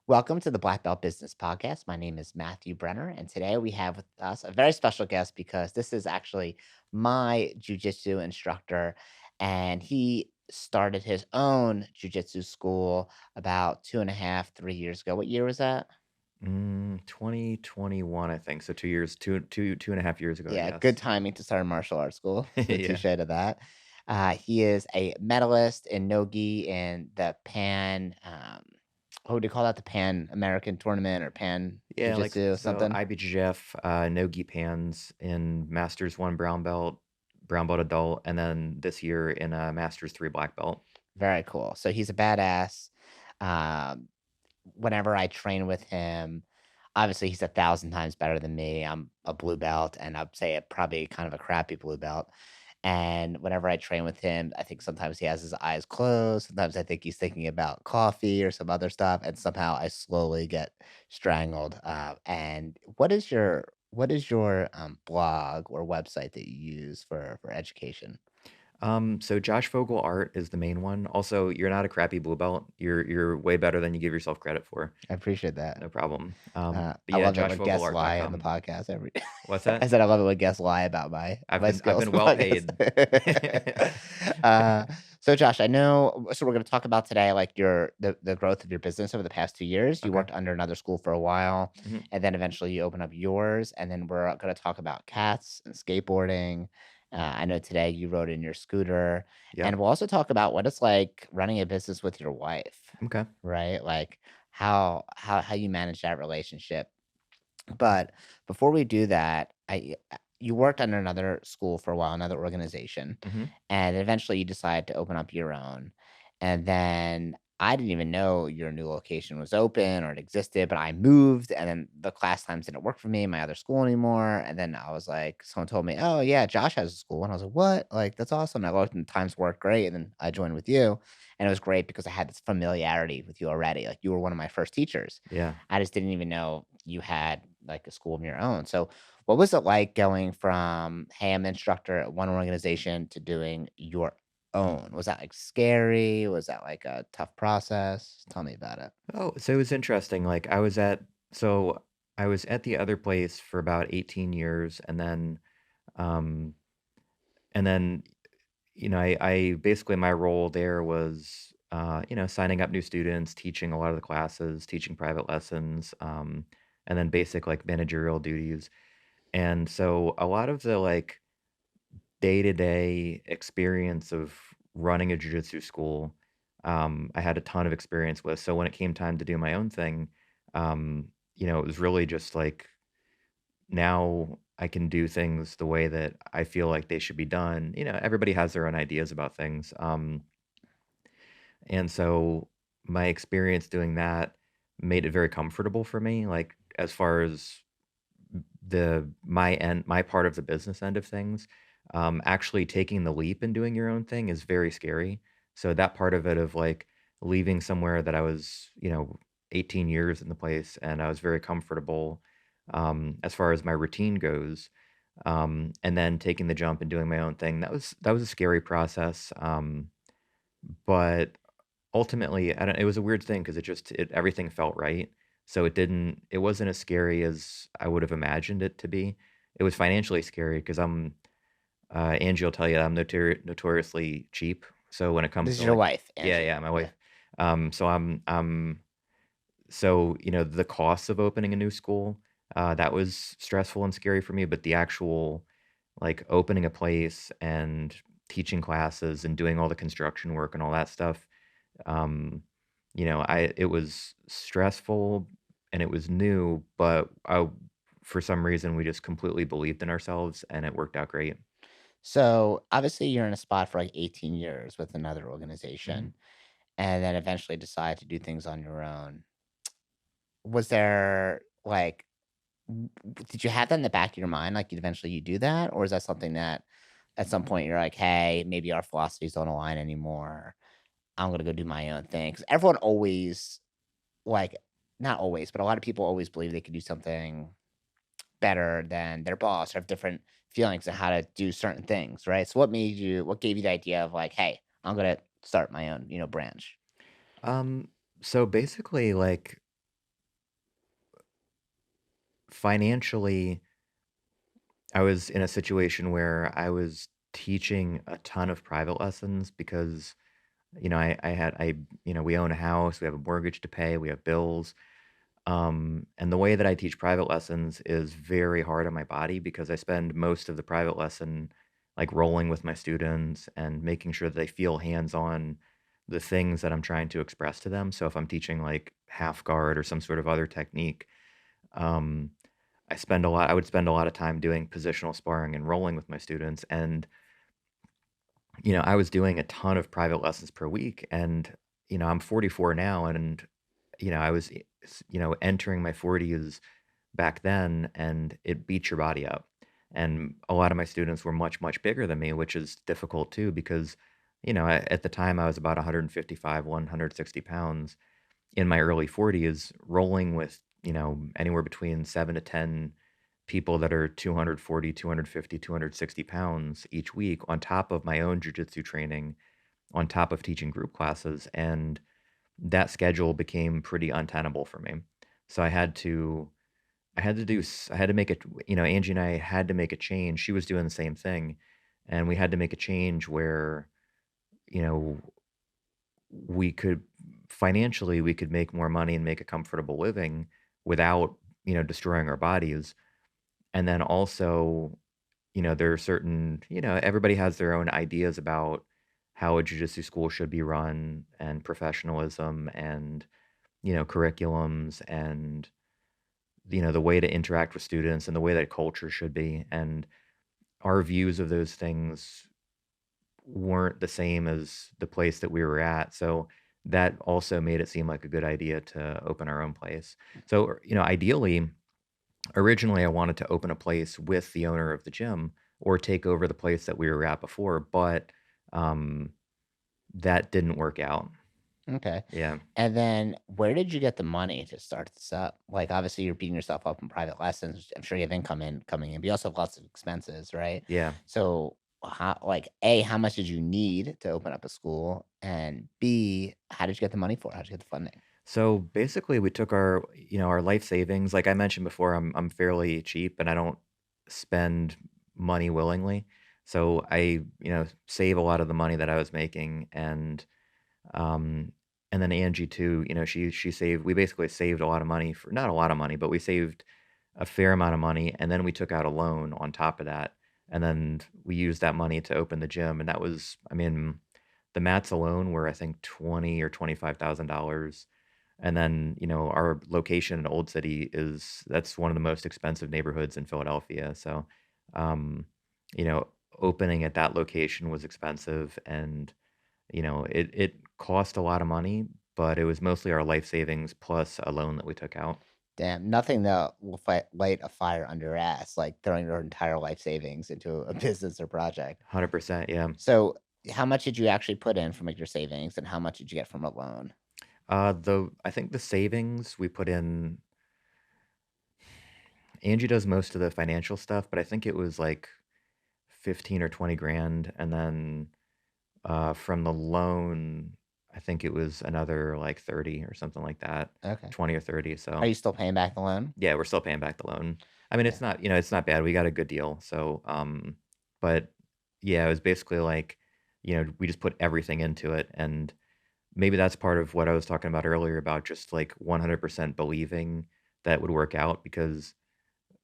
Welcome to the Black Belt Business Podcast. My name is Matthew Brenner, and today we have with us a very special guest because this is actually my jujitsu instructor, and he started his own jujitsu school about 2.5, 3 years ago. What year was that? 2021, I think. So 2 years, 2.5 years ago, I Yeah, good guess. timing to start a martial arts school. So touche Yeah. to that. He is a medalist in nogi in the Pan. What would you call that? The Pan American tournament or Pan Jiu Yeah, like, Jitsu so something? IBJJF, no gi pans in Masters 1 brown belt adult, and then this year in a Masters 3 black belt. Very cool. So he's a badass. Um, Whenever I train with him, obviously he's 1,000 times better than me. I'm a blue belt, and I'd say probably kind of a crappy blue belt. And whenever I train with him, I think sometimes he has his eyes closed. Sometimes I think he's thinking about coffee or some other stuff, and somehow I slowly get strangled. And what is your blog or website that you use for education? So Josh Vogel art is the main one. Also, you're not a crappy blue belt. You're way better than you give yourself credit for. I appreciate that. No problem. But I yeah, love it when guests lie on the joshvogelart.com. podcast every What's I that? said I love it when guests lie about my I've skills been on well podcasts. paid. Uh, so Josh, I know we're gonna talk about today, like, the growth of your business over the past 2 years. You Okay. worked under another school for a while, Mhm. and then eventually you open up yours, and then we're gonna talk about cats and skateboarding. I know today you rode in your scooter, and Yep. we'll also talk about what it's like running a business with your wife, Okay. right? Like, how you manage that relationship. But before we do that, you worked under another school for a while, another organization, Mhm. and eventually you decided to open up your own. And then I didn't even know your new location was open or it existed, but I moved, and then the class times didn't work for me in my other school anymore. And then I was like, someone told me, "Oh yeah, Josh has a school," and I was like, "What? Like that's awesome!" And I looked, and times worked great, and then I joined with you, and it was great because I had this familiarity with you already. Like you were one of my first teachers. Yeah. I just didn't even know you had like a school of your own. So, what was it like going from, hey, I'm an instructor at one organization to doing your own? Was that like scary? Was that like a tough process? Tell me about it. Oh, so it was interesting. So I was at the other place for about 18 years, um and then I basically, my role there was signing up new students, teaching a lot of the classes, teaching private lessons, and then basic like managerial duties. And so a lot of the like day-to-day experience of running a jiu-jitsu school, I had a ton of experience with. So when it came time to do my own thing, it was really just like now I can do things the way that I feel like they should be done. Everybody has their own ideas about things. And so my experience doing that made it very comfortable for me. Like as far as my part of the business end of things, actually taking the leap and doing your own thing is very scary. So that part of it of like leaving somewhere that I was, 18 years in the place and I was very comfortable as far as my routine goes. And then taking the jump and doing my own thing, that was a scary process. But ultimately, I don't it was a weird thing because everything felt right. So it wasn't as scary as I would have imagined it to be. It was financially scary because Angie will tell you I'm notoriously cheap. So when it comes This is to your like wife, yeah, Angie. yeah, my Yeah. wife. So the cost of opening a new school, that was stressful and scary for me, but the actual, like, opening a place and teaching classes and doing all the construction work and all that stuff, um, it was stressful and it was new, but for some reason, we just completely believed in ourselves and it worked out great. So obviously you're in a spot for like 18 years with another Mhm. organization, and then eventually decide to do things on your own. Was there like did you have that in the back of your mind, like, eventually you do that? Or is that something that at some point you're like, "Hey, maybe our philosophies don't align anymore. I'm gonna go do my own thing." 'Cause everyone always, like not always, but a lot of people always believe they could do something better than their boss or have different feelings on how to do certain things, right? So what gave you the idea of like, "Hey, I'm gonna start my own, branch?" Um, so basically, like financially, I was in a situation where I was teaching a ton of private lessons because, we own a house, we have a mortgage to pay, we have bills. And the way that I teach private lessons is very hard on my body because I spend most of the private lesson like rolling with my students and making sure that they feel hands on the things that I'm trying to express to them. So if I'm teaching like half guard or some sort of other technique, um, I would spend a lot of time doing positional sparring and rolling with my students. And, I was doing a ton of private lessons per week. And, I'm 44 now. And, I was, entering my 40s back then, and it beats your body up. And a lot of my students were much, much bigger than me, which is difficult too, because, at the time I was about 155, 160 pounds in my early 40s, rolling with, anywhere between 7 to 10 people that are 240, 250, 260 pounds each week on top of my own jujitsu training, on top of teaching group classes. And that schedule became pretty untenable for me. So I had to make it, Angie and I had to make a change. She was doing the same thing. And we had to make a change where, you know, we could financially, we could make more money and make a comfortable living without, destroying our bodies. And then also, there are certain, everybody has their own ideas about how a jujitsu school should be run and professionalism and, curriculums and, the way to interact with students and the way that culture should be. And our views of those things weren't the same as the place that we were at. So that also made it seem like a good idea to open our own place. So, ideally, originally I wanted to open a place with the owner of the gym or take over the place that we were at before, but um, that didn't work out. Okay. Yeah. And then where did you get the money to start this up? Like, obviously, you're beating yourself up in private lessons. I'm sure you have income coming in, but you also have lots of expenses, right? Yeah. So, how, like, A, how much did you need to open up a school? And B, how did you get the money for it? How did you get the funding? So basically, we took our life savings. Like I mentioned before, I'm fairly cheap and I don't spend money willingly. So I, save a lot of the money that I was making um and then Angie too, she saved we basically saved a lot of money for not a lot of money, but we saved a fair amount of money and then we took out a loan on top of that. And then we used that money to open the gym and that was I mean, the mats alone were I think 20 or $25,000 and then, our location in Old City that's one of the most expensive neighborhoods in Philadelphia. So, um, you know, opening at that location was expensive and, it cost a lot of money, but it was mostly our life savings plus a loan that we took out. Damn, nothing that will light a fire under your ass, like throwing your entire life savings into a business or project. 100%, yeah. So, how much did you actually put in from like your savings, and how much did you get from a loan? I think the savings we put in Angie does most of the financial stuff, but I think it was like 15 or 20 grand and then from the loan, I think it was another, like, 30 or something like that, Okay. 20 or 30, Are so you still paying back the loan? yeah, we're still paying back the loan. I mean, Yeah. it's not bad, we got a good deal, so, but, yeah, it was basically like, we just put everything into it, and maybe that's part of what I was talking about earlier about just, like, 100% believing that would work out because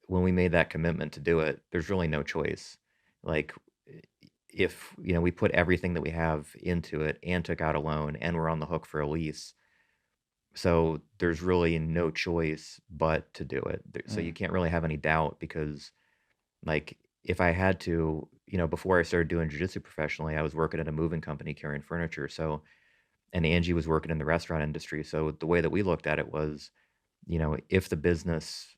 when we made that commitment to do it, there's really no choice. Like, if, we put everything that we have into it and took out a loan and we're on the hook for a lease, so there's really no choice but to do it. So you Mm. can't really have any doubt because, like, if I had to, before I started doing jujitsu professionally, I was working at a moving company carrying furniture. So, and Angie was working in the restaurant industry. So the way that we looked at it was, if the business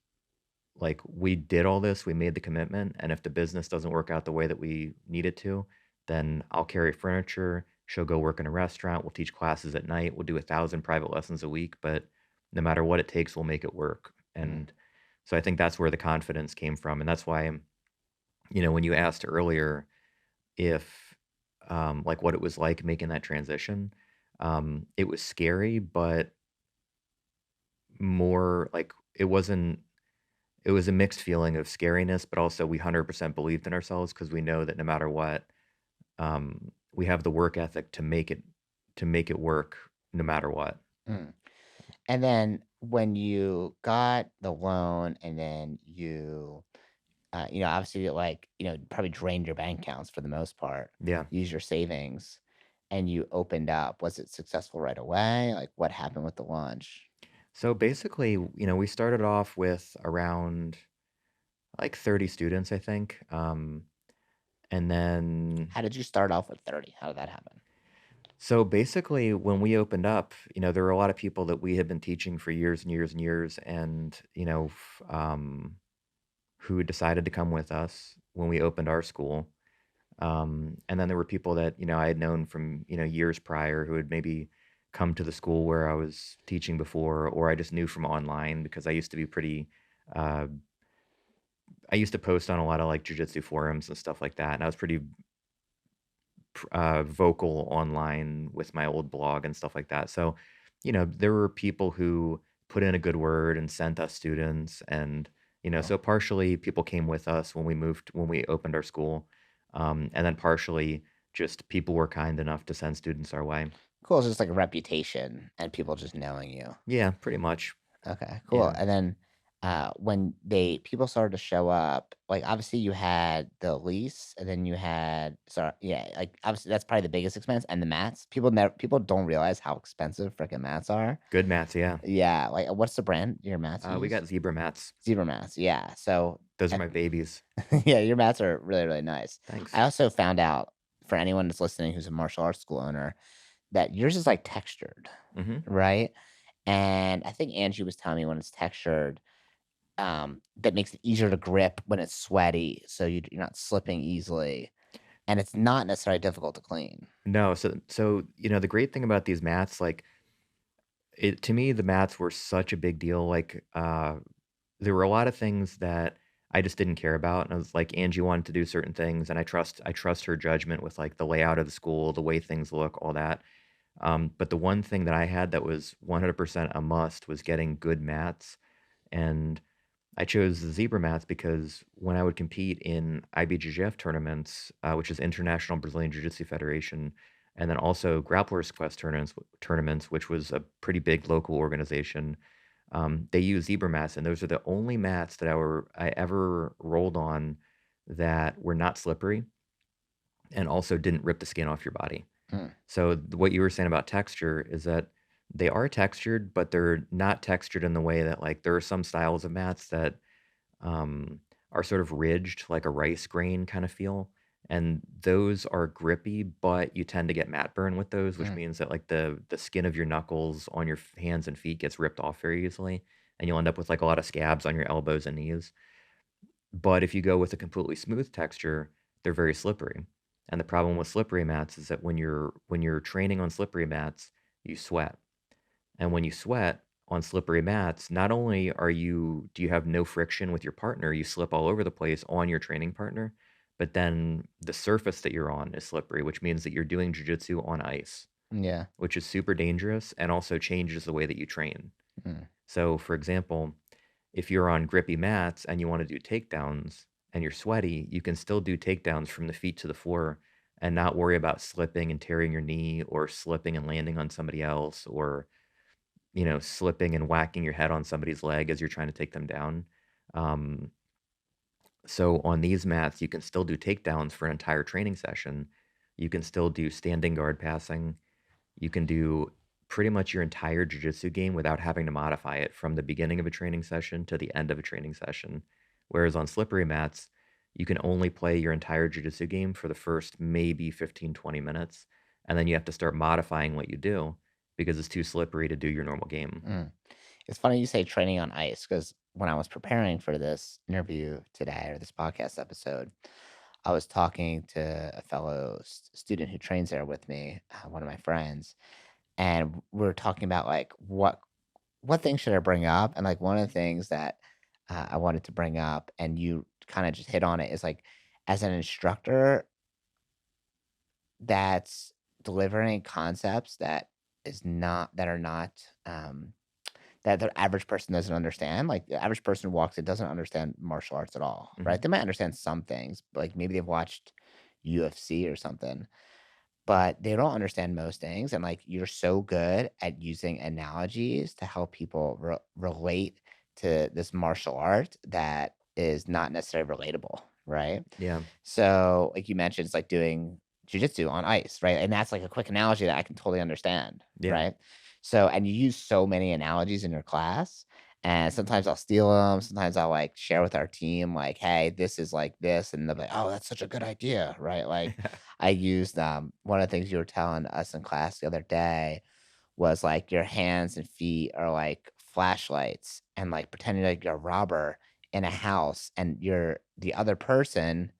like, we did all this, we made the commitment, and if the business doesn't work out the way that we need it to, then I'll carry furniture, she'll go work in a restaurant, we'll teach classes at night, we'll do 1,000 private lessons a week, but no matter what it takes, we'll make it work, Mm. and so I think that's where the confidence came from, and that's why, when you asked earlier if, like, what it was like making that transition, it was scary, but more like, it was a mixed feeling of scariness, but also we 100% believed in ourselves because we know that no matter what, we have the work ethic to make it work no matter what. Mm. And then when you got the loan and then obviously, like, probably drained your bank accounts for the most part, Yeah. use your savings, and you opened up. Was it successful right away? Like, what happened with the launch? So basically, we started off with around like 30 students, I think. And then How did you start off with 30? How did that happen? so basically when we opened up, there were a lot of people that we had been teaching for years and years and years and, who decided to come with us when we opened our school. And then there were people that, I had known from, years prior who had maybe come to the school where I was teaching before, or I just knew from online because I used to be uh, I used to post on a lot of like jujitsu forums and stuff like that. And I was pretty vocal online with my old blog and stuff like that. So, there were people who put in a good word and sent us students, and Cool. so partially people came with us when we opened our school, and then partially just people were kind enough to send students our way. Cool. It's just like a reputation and people just knowing you. Yeah, pretty much. Okay, cool. Yeah, And then when people started to show up, like obviously you had the lease, and then you had sorry, yeah, like obviously that's probably the biggest expense, and the mats. People don't realize how expensive freaking mats are. good mats. Yeah, Yeah, like what's the brand your mats we use? got zebra mats. Zebra mats. Yeah. So Those are my babies. yeah, your mats are really, really nice. I Thanks. also found out for anyone that's listening who's a martial arts school owner that yours is like textured, Hmm. right? And I think Angie was telling me when it's textured, that makes it easier to grip when it's sweaty, so you're not slipping easily, and it's not necessarily difficult to clean. No, so the great thing about these mats, like it to me, the mats were such a big deal. Like, there were a lot of things that I just didn't care about, and I was like, Angie wanted to do certain things, and I trust her judgment with like the layout of the school, the way things look, all that. But the one thing that I had that was 100% a must was getting good mats, and I chose the zebra mats because when I would compete in IBJJF tournaments, which is International Brazilian Jiu-Jitsu Federation, and then also Grapplers Quest tournaments, which was a pretty big local organization, they use zebra mats, and those are the only mats that I ever rolled on that were not slippery and also didn't rip the skin off your body. Mm, So what you were saying about texture is that they are textured, but they're not textured in the way that like there are some styles of mats that are sort of ridged, like a rice grain kind of feel. And those are grippy, but you tend to get mat burn with those, which mm, means that like the skin of your knuckles on your hands and feet gets ripped off very easily, and you'll end up with like a lot of scabs on your elbows and knees. But if you go with a completely smooth texture, they're very slippery. And the problem with slippery mats is that when you're training on slippery mats, you sweat. And when you sweat on slippery mats, not only do you have no friction with your partner, you slip all over the place on your training partner, but then the surface that you're on is slippery, which means that you're doing jujitsu on ice, yeah, which is super dangerous and also changes the way that you train. mm, So, for example, if you're on grippy mats and you want to do takedowns and you're sweaty, you can still do takedowns from the feet to the floor and not worry about slipping and tearing your knee or slipping and landing on somebody else or slipping and whacking your head on somebody's leg as you're trying to take them down. Um, so on these mats, you can still do takedowns for an entire training session. You can still do standing guard passing. You can do pretty much your entire jiu-jitsu game without having to modify it from the beginning of a training session to the end of a training session. Whereas on slippery mats, you can only play your entire jiu-jitsu game for the first maybe 15, 20 minutes, and then you have to start modifying what you do because it's too slippery to do your normal game. mm. It's funny you say training on ice because when I was preparing for this interview today or this podcast episode, I was talking to a fellow student who trains there with me, one of my friends, and we are talking about like what things should I bring up, and like one of the things that I wanted to bring up, and you kind of just hit on it, is like as an instructor that's delivering concepts that are not that the average person doesn't understand. Like, the average person who walks in doesn't understand martial arts at all, right? Mhm. They might understand some things, but, like, maybe they've watched UFC or something, but they don't understand most things, and, like, you're so good at using analogies to help people relate to this martial art that is not necessarily relatable, right? Yeah. So, like you mentioned, it's like doing jujitsu on ice, right? And that's like a quick analogy that I can totally understand, Yeah. right? So, and you use so many analogies in your class, and sometimes I'll steal them. Sometimes I'll like share with our team, like, "Hey, this is like this," and they'll be like, "Oh, that's such a good idea," right? Like, I used one of the things you were telling us in class the other day was like your hands and feet are like flashlights and like pretending like you're a robber in a house and you're the other person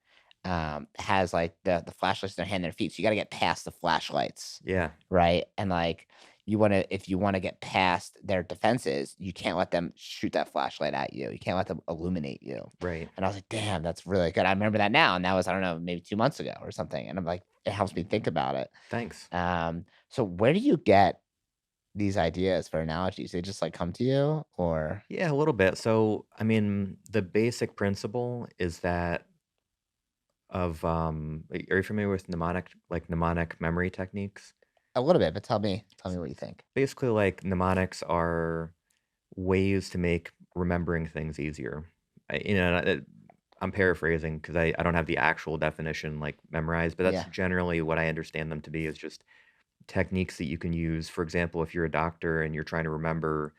has like the flashlights in their hand and their feet. So you got to get past the flashlights, Yeah. right? And like you want to, if you want to get past their defenses, you can't let them shoot that flashlight at you. You can't let them illuminate you. Right. And I was like, damn, that's really good. I remember that now. And that was, I don't know, maybe 2 months ago or something. And I'm like, it helps me think about it. Thanks. So where do you get these ideas for analogies? They just, like, come to you or Yeah, a little bit. So, I mean, the basic principle is that are you familiar with mnemonic memory techniques? a little bit, but tell me what you think. Basically, like, mnemonics are ways to make remembering things easier. I'm paraphrasing because I don't have the actual definition, like, memorized, but that's Yeah. generally what I understand them to be is just techniques that you can use. For example, if you're a doctor and you're trying to remember,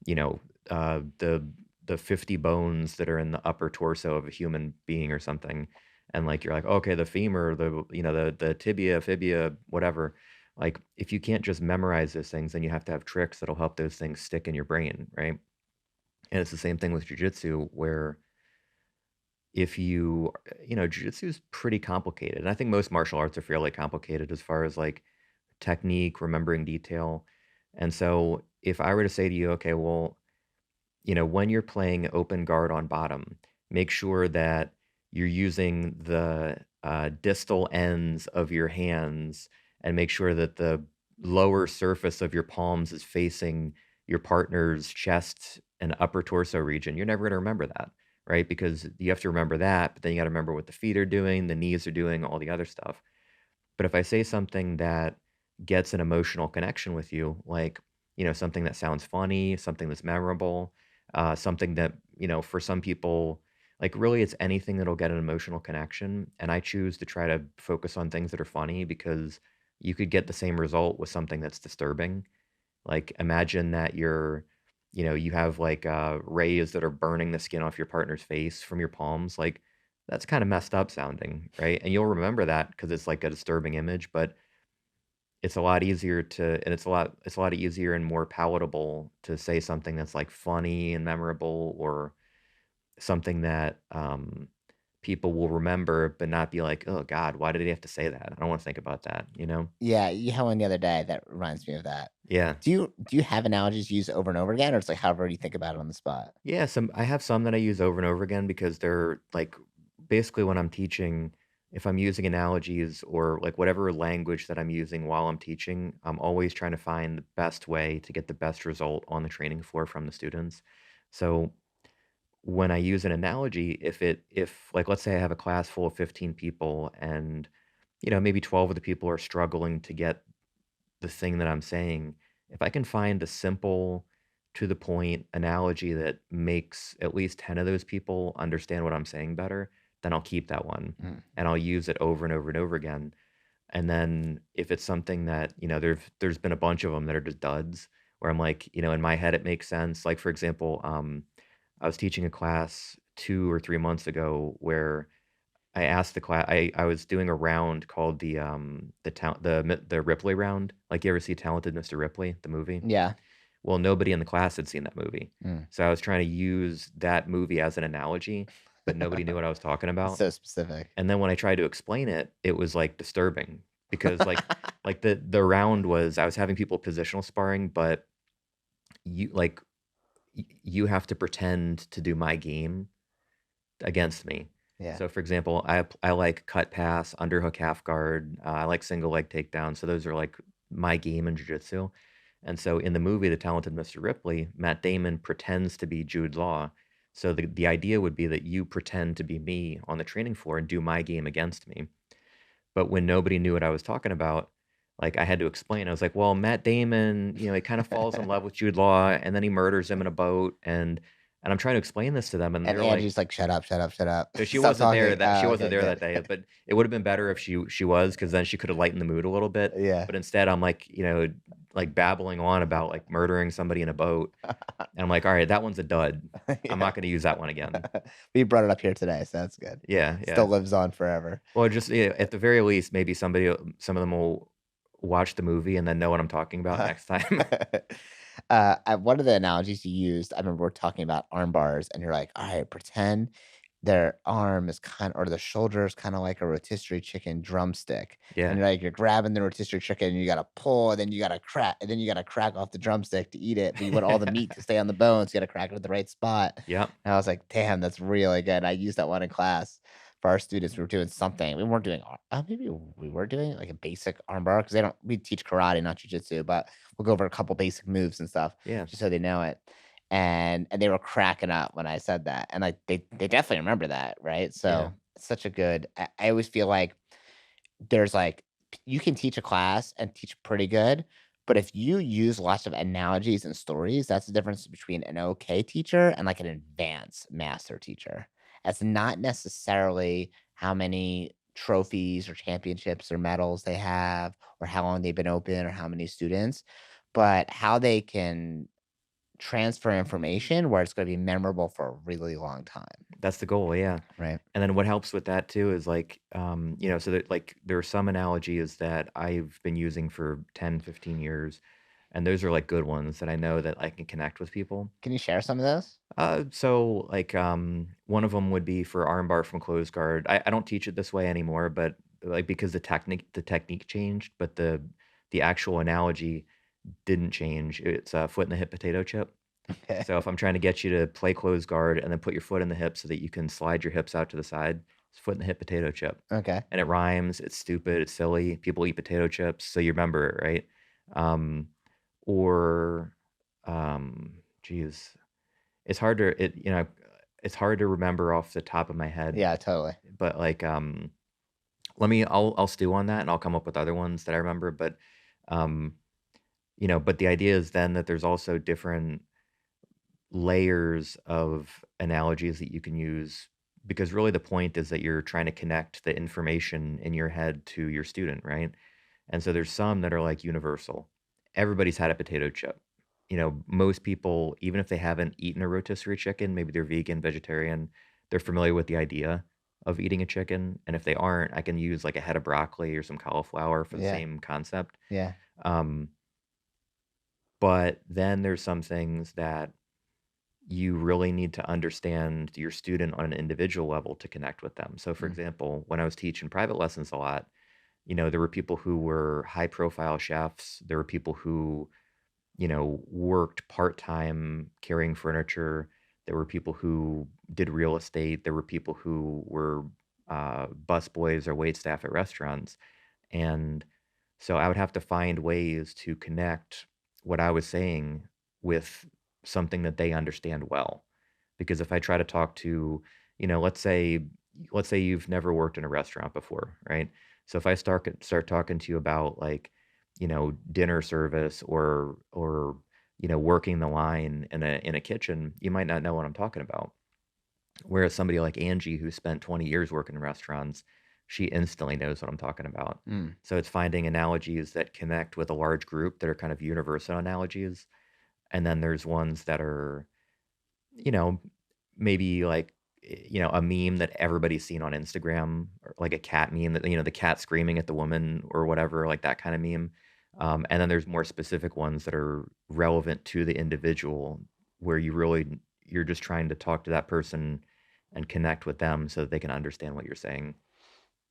you know, the 50 bones that are in the upper torso of a human being or something, and, like, you're like, "Okay, the femur, the tibia, fibia, whatever." Like, if you can't just memorize those things, then you have to have tricks that'll help those things stick in your brain, right? And it's the same thing with jujitsu where if jujitsu is pretty complicated, and I think most martial arts are fairly complicated as far as, like, technique, remembering detail, and so if I were to say to you, "Okay, well, when you're playing open guard on bottom, make sure that you're using the distal ends of your hands and make sure that the lower surface of your palms is facing your partner's chest and upper torso region. You're never going to remember that, right? Because you have to remember that, but then you got to remember what the feet are doing, the knees are doing, all the other stuff. But if I say something that gets an emotional connection with you, like, something that sounds funny, something that's memorable, something that, for some people, like really it's anything that'll get an emotional connection. And I choose to try to focus on things that are funny because you could get the same result with something that's disturbing. Like imagine that you have like rays that are burning the skin off your partner's face from your palms. Like that's kind of messed up sounding, right? And you'll remember that because it's like a disturbing image, but it's a lot easier to, and it's a lot easier and more palatable to say something that's like funny and memorable or something that people will remember, but not be like, oh God, why did he have to say that? I don't want to think about that, you know? Yeah, you had one the other day that reminds me of that. Yeah. Do you have analogies you use over and over again, or it's like however you think about it on the spot? Yeah, I have some that I use over and over again because they're like basically when I'm teaching, if I'm using analogies or like whatever language that I'm using while I'm teaching, I'm always trying to find the best way to get the best result on the training floor from the students. So when I use an analogy, if like let's say I have a class full of 15 people and maybe 12 of the people are struggling to get the thing that I'm saying, if I can find a simple, to the point analogy that makes at least 10 of those people understand what I'm saying better, then I'll keep that one Mm. and I'll use it over and over and over again. And then if it's something that, there's been a bunch of them that are just duds where I'm like, in my head it makes sense. Like for example, I was teaching a class 2 or 3 months ago where I asked the class. I was doing a round called the Ripley round. Like, you ever see Talented Mr. Ripley, the movie? Yeah. Well, nobody in the class had seen that movie. Mm. So I was trying to use that movie as an analogy, but nobody knew what I was talking It's about. so specific. And then when I tried to explain it, it was, like, disturbing because, like, the round was I was having people positional sparring, but you like, you have to pretend to do my game against me. Yeah. So, for example, I like cut pass, underhook half guard. I like single leg takedown. So those are like my game in jiu-jitsu. And so in the movie The Talented Mr. Ripley, Matt Damon pretends to be Jude Law. So the idea would be that you pretend to be me on the training floor and do my game against me. But when nobody knew what I was talking about, like, I had to explain. I was like, "Well, Matt Damon, he kind of falls in love with Jude Law, and then he murders him in a boat," and I'm trying to explain this to them, and And they're like, Angie's like, "Shut up, shut up, shut up. so she Stop wasn't there talking." that she wasn't Okay, there that good. day, but it would've been better if she was, because then she coulda lightened the mood a little bit, Yeah. but instead, I'm like, like, babbling on about, like, murdering somebody in a boat, and I'm like, "Alright, that one's a dud. I'm Yeah. not gonna use that one again." We brought it up here today, so that's good. Yeah, Still yeah. lives on forever. Well, just, yeah, at the very least, maybe some of them will watch the movie and then know what I'm talking about next time. One of the analogies you used, I remember we're talking about arm bars, and you're like, "All right, pretend their arm is or the shoulder is kinda like a rotisserie chicken drumstick." And Yeah, you're grabbing the rotisserie chicken, and you gotta pull, and then you gotta crack off the drumstick to eat it, but you want all the meat to stay on the bones, you gotta crack it at the right spot. yep, And I was like, "Damn, that's really good." I used that one in class for our students. We were doing something. We weren't doing maybe we were doing, like, a basic arm bar because we teach karate, not jujitsu, but we'll go over a couple basic moves and stuff yeah, just so they know it. And they were cracking up when I said that, and, like, they definitely remember that, right? yeah, So, it's such a good I always feel like there's, like you can teach a class and teach pretty good, but if you use lots of analogies and stories, that's the difference between an okay teacher and, like, an advanced master teacher. It's not necessarily how many trophies or championships or medals they have or how long they've been open or how many students, but how they can transfer information where it's gonna be memorable for a really long time, that's the goal, yeah, right? and then what helps with that too is, like, so that, like, there are some analogies that I've been using for 10, 15 years, and those are, like, good ones that I know that I can connect with people. Can you share some of those? So, like, one of them would be for armbar from closed guard. I don't teach it this way anymore, but, like, because the technique changed, but the actual analogy didn't change. It's a foot in the hip potato chip. Okay. So if I'm trying to get you to play closed guard and then put your foot in the hip so that you can slide your hips out to the side, it's foot in the hip potato chip. Okay. And it rhymes, it's stupid, it's silly. People eat potato chips, so you remember it, right? Um, or geez, it's hard to remember off the top of my head, Yeah, totally. but, like, I'll stew on that and I'll come up with other ones that I remember, but, um, but the idea is then that there's also different layers of analogies that you can use, because really the point is that you're trying to connect the information in your head to your student, right? And so there's some that are, like, universal. Everybody's had a potato chip. Most people, even if they haven't eaten a rotisserie chicken, maybe they're vegan, vegetarian, they're familiar with the idea of eating a chicken. And if they aren't, I can use, like, a head of broccoli or some cauliflower for the Yeah. same concept. Yeah. Um, but then there's some things that you really need to understand your student on an individual level to connect with them. So, for Mm. example, when I was teaching private lessons a lot, there were people who were high profile chefs. There were people who, worked part time carrying furniture. There were people who did real estate. There were people who were bus boys or wait staff at restaurants. And so I would have to find ways to connect what I was saying with something that they understand well. Because if I try to talk to, let's say you've never worked in a restaurant before, right? So if I start talking to you about, like, dinner service or working the line in a kitchen, you might not know what I'm talking about. Whereas somebody like Angie, who spent 20 years working in restaurants, she instantly knows what I'm talking about. Mm. So it's finding analogies that connect with a large group that are kind of universal analogies. And then there's ones that are, you know, maybe like, a meme that everybody's seen on Instagram, or like a cat meme that, the cat screaming at the woman or whatever, like that kind of meme. And then there's more specific ones that are relevant to the individual, where you're just trying to talk to that person and connect with them so that they can understand what you're saying.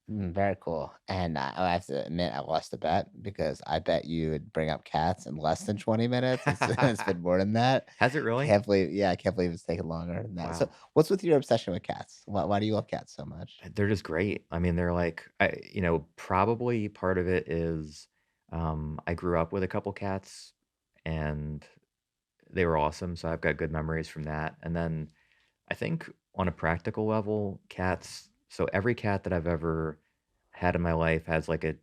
Very cool. And I have to admit, I lost the bet because I bet you would bring up cats in less than 20 minutes. It's been more than that. Has it really? Can't believe, yeah, I can't believe it's taken longer than that. So, Wow. what's with your obsession with cats? Why do you love cats so much? They're just great. I mean, they're like, probably part of it is, I grew up with a couple cats, and they were awesome, so I've got good memories from that, and then I think on a practical level, cats so every cat that I've ever had in my life has, like, a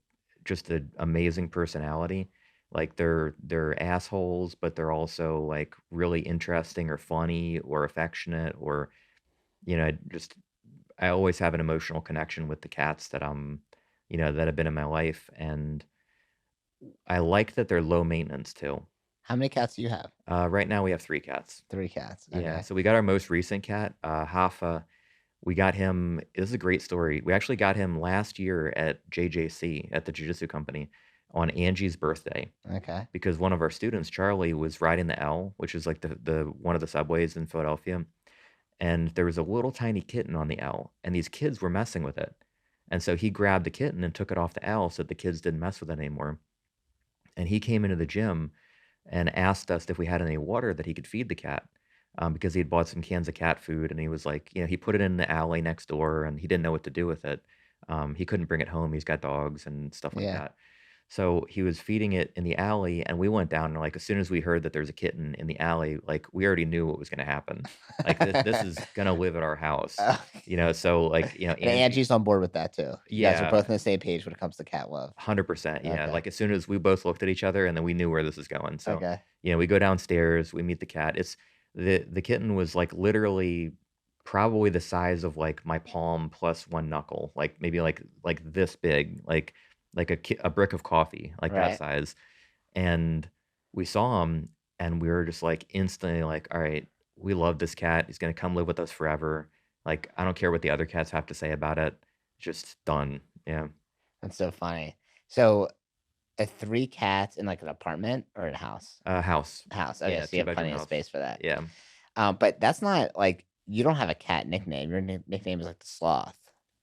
just an amazing personality. Like, they're assholes, but they're also, like, really interesting or funny or affectionate or, just I always have an emotional connection with the cats that have been in my life, and I like that they're low maintenance too. How many cats do you have? Right now we have 3 cats. 3 cats, Yeah, okay. so we got our most recent cat, Hafa. We got him this is a great story. We actually got him last year at JJC, at the Jiu Jitsu Company, on Angie's birthday, Okay. because one of our students, Charlie, was riding the L, which is like the one of the subways in Philadelphia, and there was a little tiny kitten on the L, and these kids were messing with it. And so he grabbed the kitten and took it off the L so that the kids didn't mess with it anymore. And he came into the gym and asked us if we had any water that he could feed the cat, because he had bought some cans of cat food, and he was like, he put it in the alley next door, and he didn't know what to do with it. He couldn't bring it home. He's got dogs and stuff like Yeah. that. So he was feeding it in the alley, and we went down, and like as soon as we heard that there's a kitten in the alley, like we already knew what was going to happen. Like this is gonna live at our house, Oh, So like and Angie, Angie's on board with that too. You guys are yeah, both on the same page when it comes to cat love. 100%, yeah, Okay. like, as soon as we both looked at each other, and then we knew where this is going, so, Okay. we go downstairs, we meet the cat, it's the kitten was, like, literally probably the size of, like, my palm plus 1 knuckle, like, maybe, like this big, like a brick of coffee, like that Right. size, and we saw him, and we were just, like, instantly like, "Alright, we love this cat, he's gonna come live with us forever, like, I don't care what the other cats have to say about it, just done." Yeah. That's so funny. So, 3 cats in, like, an apartment or a house? House. House, okay, Yeah, so you have two-bedroom plenty of house. space for that. Yeah. But that's not like you don't have a cat nickname. Your nickname is like the Sloth,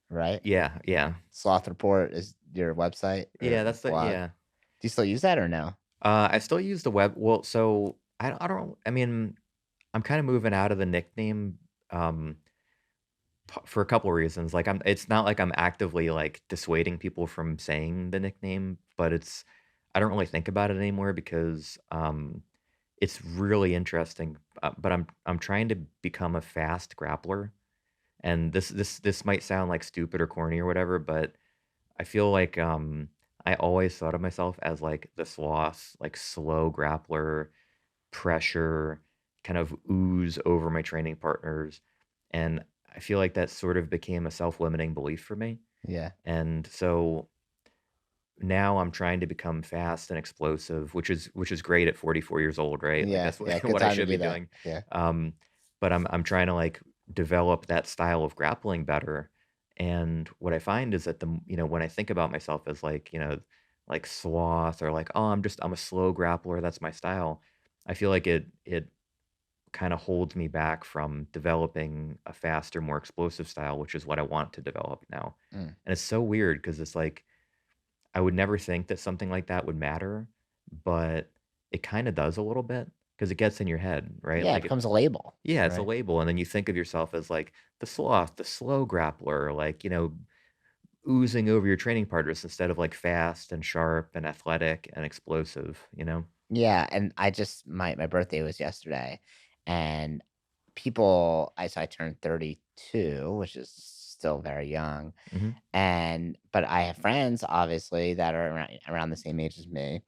right? Yeah, yeah. Sloth Report is your website Yeah, or that's the blog. yeah. Do you still use that or no? I still use the so I don't I mean, I'm kinda moving out of the nickname, um, for a couple of reasons, like, it's not like I'm actively, like, dissuading people from saying the nickname, but I don't really think about it anymore because, it's really interesting, but I'm trying to become a fast grappler, and this might sound, like, stupid or corny or whatever, but I feel like, I always thought of myself as, like, the sloth, like, slow grappler, pressure, kind of ooze over my training partners, and I feel like that sort of became a self-limiting belief for me, Yeah. and so now I'm trying to become fast and explosive, which is great at 44 years old, right? Like, Yeah, that's what yeah, good what I time to should be do that. doing, Yeah. um, but I'm trying to, like, develop that style of grappling better, and what I find is that when I think about myself as, like, like sloth or like, "Oh, I'm a slow grappler, that's my style," I feel like it kinda holds me back from developing a faster, more explosive style, which is what I want to develop now, Mm. and it's so weird because it's like I would never think that something like that would matter, but it kinda does a little bit because it gets in your head, right? Yeah, it Like becomes a label, yeah, it's a right? label, and then you think of yourself as, like, the sloth, the slow grappler, like, oozing over your training partners instead of, like, fast and sharp and athletic and explosive, you know? Yeah, and I just my birthday was yesterday, and I turned 32, which is still very young, Mhm. but I have friends, obviously, that are around the same age as me,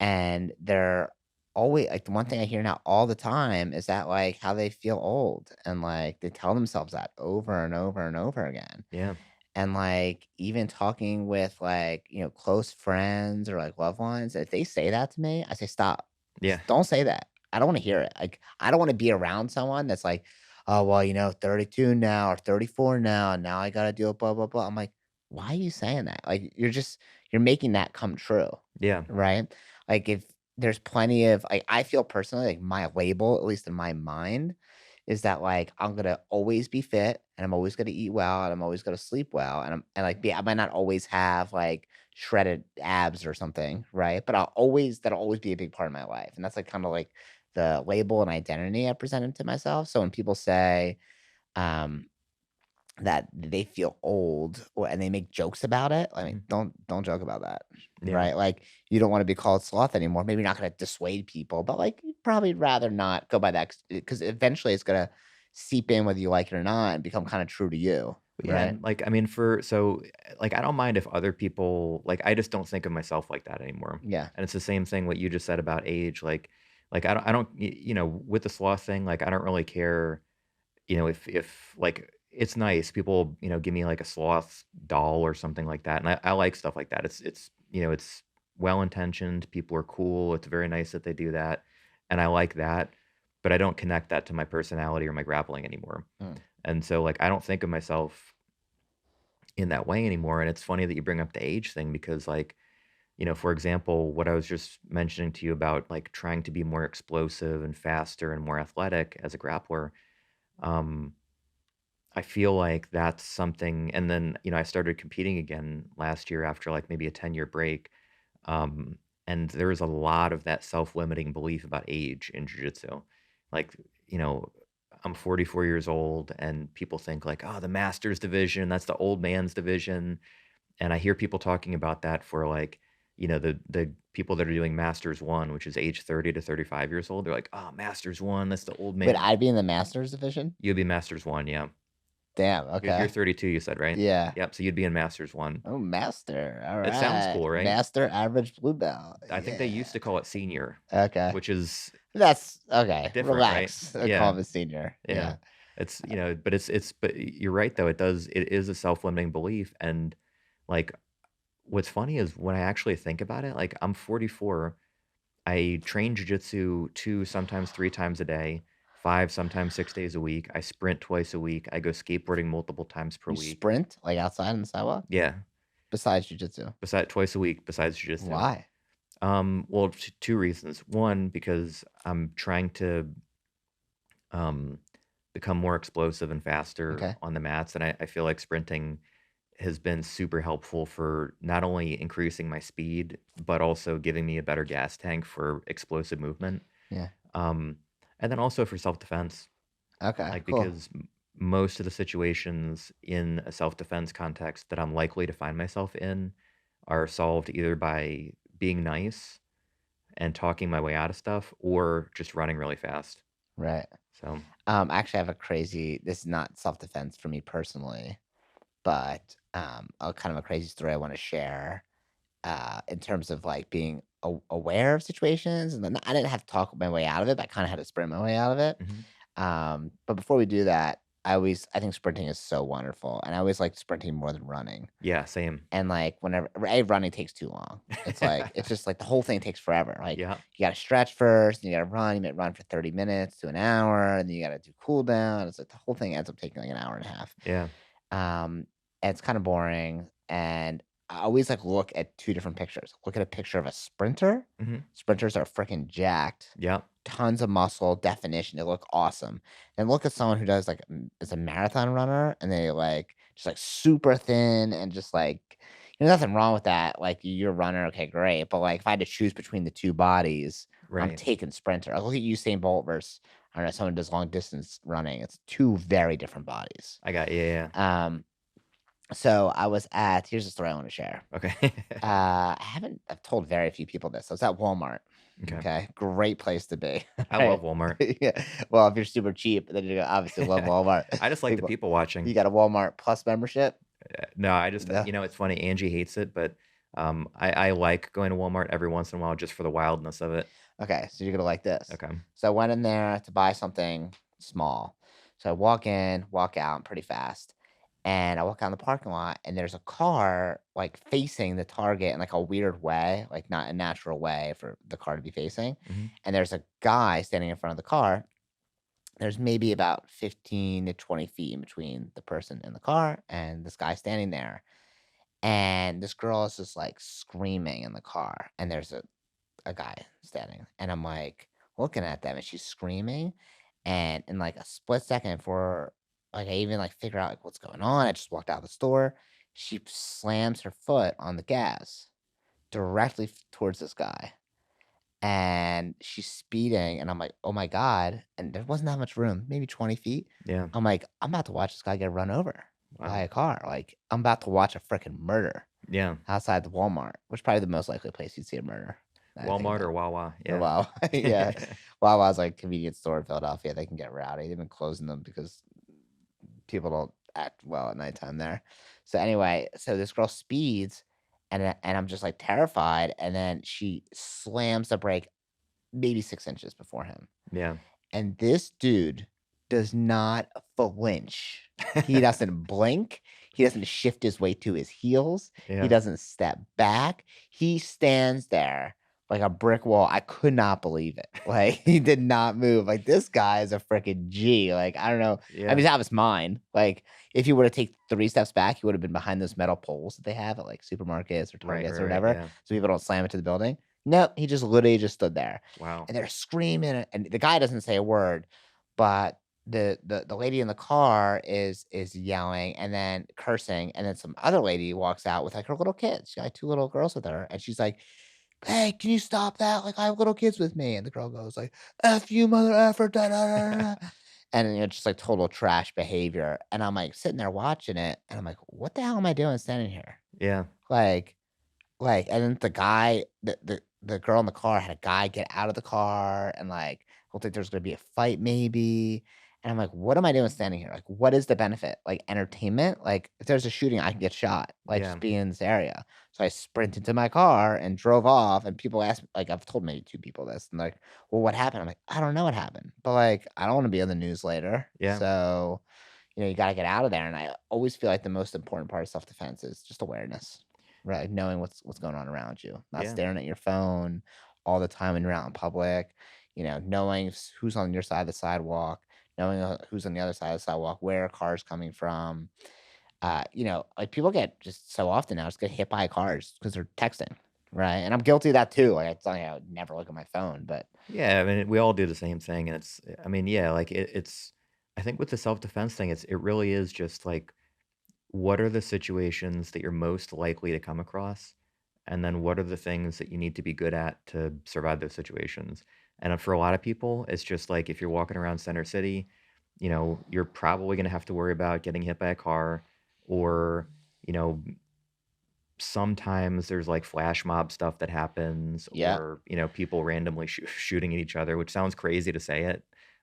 and they're always like, the one thing I hear now all the time is that, like, how they feel old, and, like, they tell themselves that over and over and over again. Yeah. And, like, even talking with, like, close friends or, like, loved ones, if they say that to me, I say, "Stop. Yeah. Don't say that. I don't wanna hear it." Like, I don't wanna be around someone that's like, "Oh, well, 32 now or 34 now, and now I gotta deal with blah, blah, blah." I'm like, "Why are you saying that?" Like, you're making that come true, Yeah. right? Like, if there's plenty of I feel personally like my label, at least in my mind, is that, like, I'm gonna always be fit, and I'm always gonna eat well, and I'm always gonna sleep well, like, I might not always have, like, shredded abs or something, right? But that'll always be a big part of my life, and that's, like, kinda like the label and identity I presented to myself. So when people say, um that they feel old and they make jokes about it. I mean, Mhm. don't joke about that, Yeah. right? Like, you don't wanna be called sloth anymore. Maybe you're not gonna dissuade people, but, like, you'd probably rather not go by that because eventually it's gonna seep in whether you like it or not and become kinda true to you, Yeah, right? and, like, I mean, like, I don't mind if other people like, I just don't think of myself like that anymore, Yeah. and it's the same thing what you just said about age, I don't with the sloth thing, like, I don't really care, if like, it's nice, people, give me, like, a sloth doll or something like that, and I like stuff like that. It's well-intentioned, people are cool, it's very nice that they do that, and I like that, but I don't connect that to my personality or my grappling anymore, Mm. and so, like, I don't think of myself in that way anymore. And it's funny that you bring up the age thing because, like, for example, what I was just mentioning to you about like trying to be more explosive and faster and more athletic as a grappler, um, I feel like that's something. And then, I started competing again last year after like maybe a 10-year break. Um, and there is a lot of that self-limiting belief about age in jiu-jitsu. Like, you know, I'm 44 years old and people think like, oh, the masters division, that's the old man's division. And I hear people talking about that for like, the people that are doing Masters 1, which is age 30 to 35 years old. They're like, "Oh, Masters 1, that's the old Would man." I be in the masters division? You'd be Masters 1, yeah. Damn, You're okay. 32, you said, right? Yeah. Yep, so you'd be in Masters 1. Oh, master. It sounds Alright. cool, right? Master average blue belt. I think they Yeah. used to call it senior, Okay. which is That's okay. different, right? Relax. Call Yeah, him a senior. yeah. Yeah. But you're right though, it is a self-limiting belief, and, like, what's funny is when I actually think about it, like, I'm 44. I train jujitsu 2, sometimes 3 times a day, 5, sometimes 6 days a week. I sprint twice a week. I go skateboarding multiple times per You week. sprint, like, outside on the sidewalk? Yeah, Besides jujitsu? twice a week besides jujitsu. Why? Well, 2 reasons. 1, because I'm trying to, um, become more explosive and faster Okay. on the mats, and I feel like sprinting has been super helpful for not only increasing my speed, but also giving me a better gas tank for explosive movement. Yeah. Um, and then also for self-defense, Okay, like, cool. because most of the situations in a self-defense context that I'm likely to find myself in are solved either by being nice and talking my way out of stuff or just running really fast. Right. So, I have a crazy this is not self-defense for me personally, but, a kind of a crazy story I wanna share, in terms of, like, being aware of situations, and then I didn't have to talk my way out of it, but I kinda had to sprint my way out of it. mhm. But before we do that, I think sprinting is so wonderful, and I always liked sprinting more than running. Yeah, same. And, like, whenever running takes too long. It's just, like, the whole thing takes forever, like, Yeah, you gotta stretch first, and you gotta run, you might run for 30 minutes to an hour, and then you gotta do cool down, it's like the whole thing ends up taking, like, an hour and a half. yeah, Um, and it's kinda boring, and I always, like, look at 2 different pictures. Look at a picture of a sprinter. mhm, Sprinters are freaking jacked, yeah, tons of muscle, definition, they look awesome. Then look at someone who does, like, is a marathon runner, and they, like, just, like, super thin and just, like nothing wrong with that, like, you're a runner, okay, great, but, like, if I had to choose between the 2 bodies, I'm right. taking sprinter. Like, look at Usain Bolt versus, I don't know, someone who does long distance running. It's 2 very different bodies. Yeah, yeah. Um so I was at here's a story I wanna share. Okay. I've told very few people this. I was at Walmart, Okay. okay? Great place to be, I love right? Walmart. Yeah. Well, if you're super cheap, then you obviously love Walmart. I just like the People people watching. you got a Walmart Plus membership? No, No? it's funny, Angie hates it, but, I like going to Walmart every once in a while just for the wildness of it. Okay, so you're gonna like this. Okay. So I went in there to buy something small. So I walk in, walk out pretty fast. And I walk out in the parking lot and there's a car like facing the Target in like a weird way, like not a natural way for the car to be facing. Mhm. And there's a guy standing in front of the car. There's maybe about 15 to 20 feet in between the person in the car and this guy standing there. And this girl is just like screaming in the car. And there's a guy standing, and I'm, like, looking at them, and she's screaming, and in, like, a split second before, like, I even, like, figure out, like, what's going on, I just walked out the store, she slams her foot on the gas directly towards this guy, and she's speeding, and I'm like, "Oh my god," and there wasn't that much room, maybe 20 feet. Yeah. I'm like, "I'm about to watch this guy get run over." buy Wow. a car. Like, I'm about to watch a freaking murder Yeah. outside the Walmart, which is probably the most likely place you'd see a murder, now I think Walmart about or it. Wawa. Or Yeah. Wow. Yeah. Wawa's like a convenience store in Philadelphia. They can get rowdy. They've been closing them because people don't act well at nighttime there. So anyway, so this girl speeds and I'm just like terrified. And then she slams the brake maybe 6 inches before him. Yeah. And this dude does not flinch. He doesn't blink. He doesn't shift his weight to his heels. He Yeah. doesn't step back. He stands there like a brick wall. I could not believe it. Like, he did not move. Like, this guy is a freaking G. Like, I don't know. I mean, Yeah. he's out of his mind. Like, if he were to take 3 steps back, he would have been behind those metal poles that they have at like supermarkets or Right, Targets right, or right, whatever, yeah. so people don't slam into the building. Nope, he just literally just stood there Wow. and they're screaming, and the guy doesn't say a word, but the lady in the car is yelling and then cursing, and then some other lady walks out with like her little kids. She got 2 little girls with her, and she's like, "Hey, can you stop that? Like, I have little kids with me." And the girl goes like, "F you, mother effer, da da da da." And just like total trash behavior. And I'm like sitting there watching it, and I'm like, "What the hell am I doing standing here?" Yeah. Like, and then the girl in the car had a guy get out of the car and, like, looked like there's gonna be a fight maybe, and I'm like, "What am I doing standing here? Like, what is the benefit? Like, entertainment? Like, if there's a shooting, I can get shot, like, Yeah. just being in this area." So I sprinted to my car and drove off, and people ask like, I've told maybe 2 people this, and like, "Well, what happened?" I'm like, "I don't know what happened, but, like, I don't wanna be on the news later." Yeah. So, you gotta get out of there, and I always feel like the most important part of self-defense is just awareness. Right, like knowing what's going on around you, not Yeah. staring at your phone all the time when you're out in public, knowing who's on your side of the sidewalk, knowing who's on the other side of the sidewalk, where a car's coming from. Like people get just so often now just get hit by cars because they're texting, right? And I'm guilty of that too. Like it's something I would never look at my phone, but Yeah, I mean, we all do the same thing, and I mean, yeah, like, it's I think with the self-defense thing, it really is just, like, what are the situations that you're most likely to come across? And then what are the things that you need to be good at to survive those situations? And for a lot of people, it's just like if you're walking around Center City, you're probably going to have to worry about getting hit by a car or, you know, sometimes there's like flash mob stuff that happens yeah, or, people randomly shooting at each other, which sounds crazy to say it,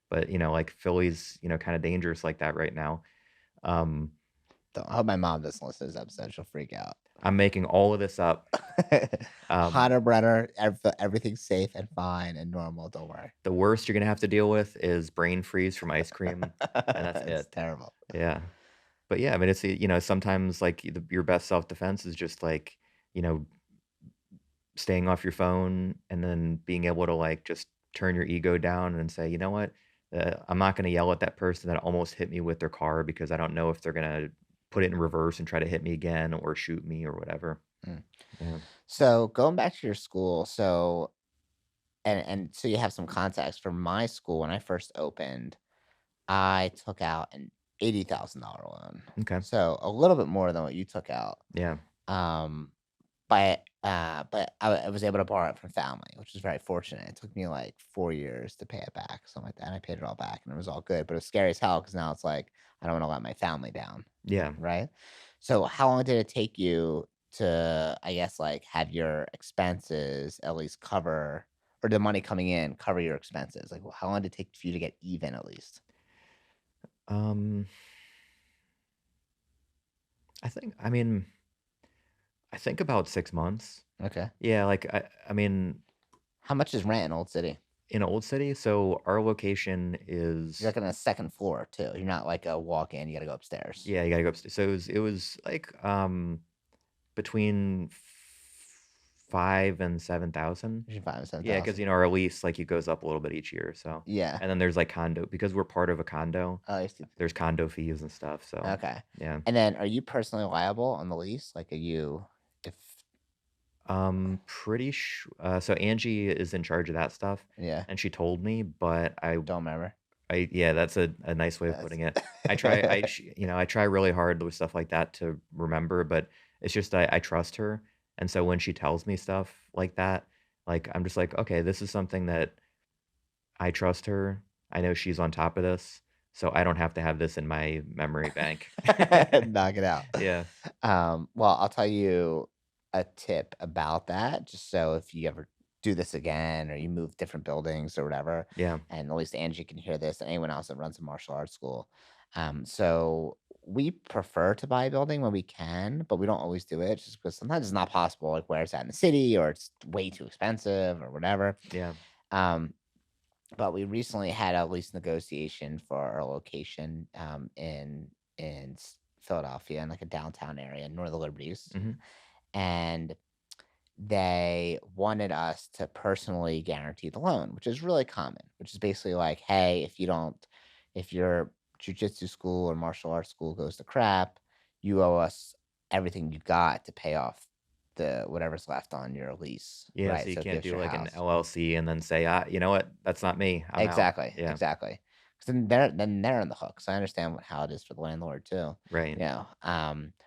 but, like Philly's, kind of dangerous like that right now. Um, I hope my mom doesn't listen to this episode. She'll freak out. I'm making all of this up. Um, Hunter Brenner, everything's safe and fine and normal. Don't worry. the worst you're gonna have to deal with is brain freeze from ice cream, and that's It's it. terrible. Yeah. But yeah, I mean, it's, sometimes like your best self-defense is just like, you know, staying off your phone and then being able to like just turn your ego down and say, you know what? I'm not going to yell at that person that almost hit me with their car because I don't know if they're going to put it in reverse and try to hit me again or shoot me or whatever. Mm. Yeah. So going back to your school, so and so you have some context for my school when I first opened, I took out an $80,000 loan. Okay. So a little bit more than what you took out. Yeah. Um, but I was able to borrow it from family, which was very fortunate. It took me like 4 years to pay it back, something like that. And I paid it all back, and it was all good. But it was scary as hell because now it's like I don't want to let my family down, Yeah. right? So how long did it take you to, I guess, like have your expenses at least cover, or the money coming in cover your expenses? Like, how long did it take for you to get even at least? Um, I mean, I think about 6 months. Okay. Yeah. Like, I mean, How much is rent in Old City? in Old City, so our location You're is like on the second floor too. You're not like a walk in. You got to go upstairs. yeah, you gotta go upstairs. So it was like between 5 and 7,000. Between 5 and Yeah, because 7,000. our lease like it goes up a little bit each year. So, Yeah. and then there's like condo because we're part of a condo. Oh, I see. There's condo fees and stuff. So, Okay. yeah. And then, are you personally liable on the lease? Like, are you if Pretty so Angie is in charge of that stuff, yeah, and she told me, but don't remember. yeah, that's a nice way of That's putting it. I try really hard with stuff like that to remember, but it's just I trust her, and so when she tells me stuff like that, like I'm just like, okay, this is something that I trust her. I know she's on top of this. so I don't have to have this in my memory bank. Knock it out. Yeah, Well, I'll tell you a tip about that, just so if you ever do this again or you move different buildings or whatever, yeah, and at least Angie can hear this and anyone else that runs a martial arts school. So we prefer to buy a building when we can, but we don't always do it just because sometimes it's not possible, like where it's at in the city or it's way too expensive or whatever. yeah. Um, but we recently had a lease negotiation for our location in Philadelphia in like a downtown area, North of the Liberties, Mhm. and they wanted us to personally guarantee the loan, which is really common. Which is basically like, hey, if your jujitsu school or martial arts school goes to crap, you owe us everything you got to pay off the whatever's left on your lease, Yeah, right? so you So if you can't have do your like an house. LLC and then say, "Ah, you know what? That's not me. I'm out." Exactly, Yeah, exactly. 'Cause then they're on the hook, so I understand how it is for the landlord too, right,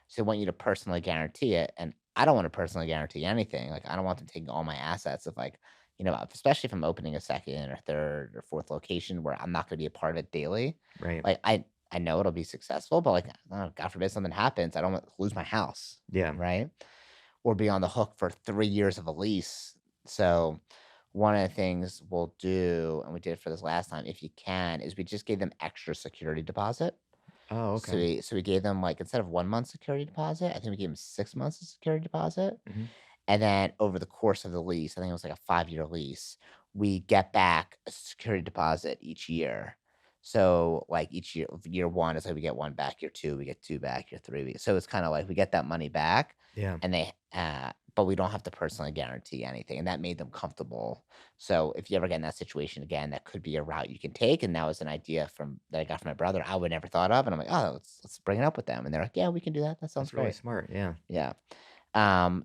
so they want you to personally guarantee it, and I don't wanna personally guarantee anything, like, I don't want them taking all my assets if, like, especially if I'm opening a 2nd or 3rd or 4th location where I'm not gonna be a part of it daily, right. like, I know it'll be successful, but, like, God forbid something happens, I don't want to lose my house, Yeah. right? Or be on the hook for 3 years of a lease. So, one of the things we'll do, and we did for this last time, if you can, is we just gave them extra security deposit. Oh, So okay. we gave them, like, instead of 1 month security deposit, I think we gave them 6 months of security deposit. Mhm. And then over the course of the lease, I think it was like a 5-year lease, we get back a security deposit each year. So, like, each year 1 is like we get 1 back, year 2, we get 2 back, year 3, so it's kinda like we get that money back, Yeah. and but we don't have to personally guarantee anything, and that made them comfortable. So, if you ever get in that situation again, that could be a route you can take, and that was an idea from that I got from my brother I would never thought of, and I'm like, "Oh, let's bring it up with them," and they're like, "Yeah, we can do that, that sounds That's really great." smart, yeah. Yeah.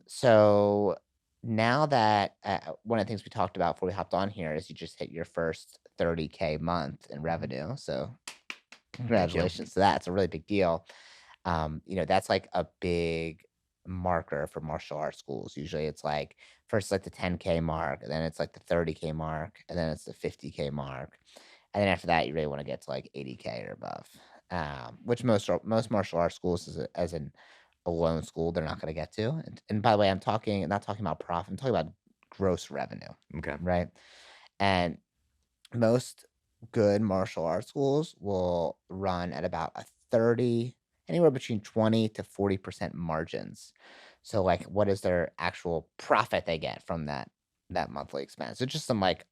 So now that one of the things we talked about before we hopped on here is you just hit your first 30K month in Mhm. revenue. So Thank you. congratulations to that. It's a really big deal. That's like a big marker for martial arts schools. Usually it's like first like the 10K mark, and then it's like the 30K mark, and then it's the 50K mark. And then after that, you really want to get to like 80K or above. Which most martial arts schools as an a loan school they're not going to get to. And by the way, not talking about profit. I'm talking about gross revenue, Okay. right? And most good martial arts schools will run at about a 30, anywhere between 20 to 40% margins. So like what is their actual profit they get from that monthly expense? So just some like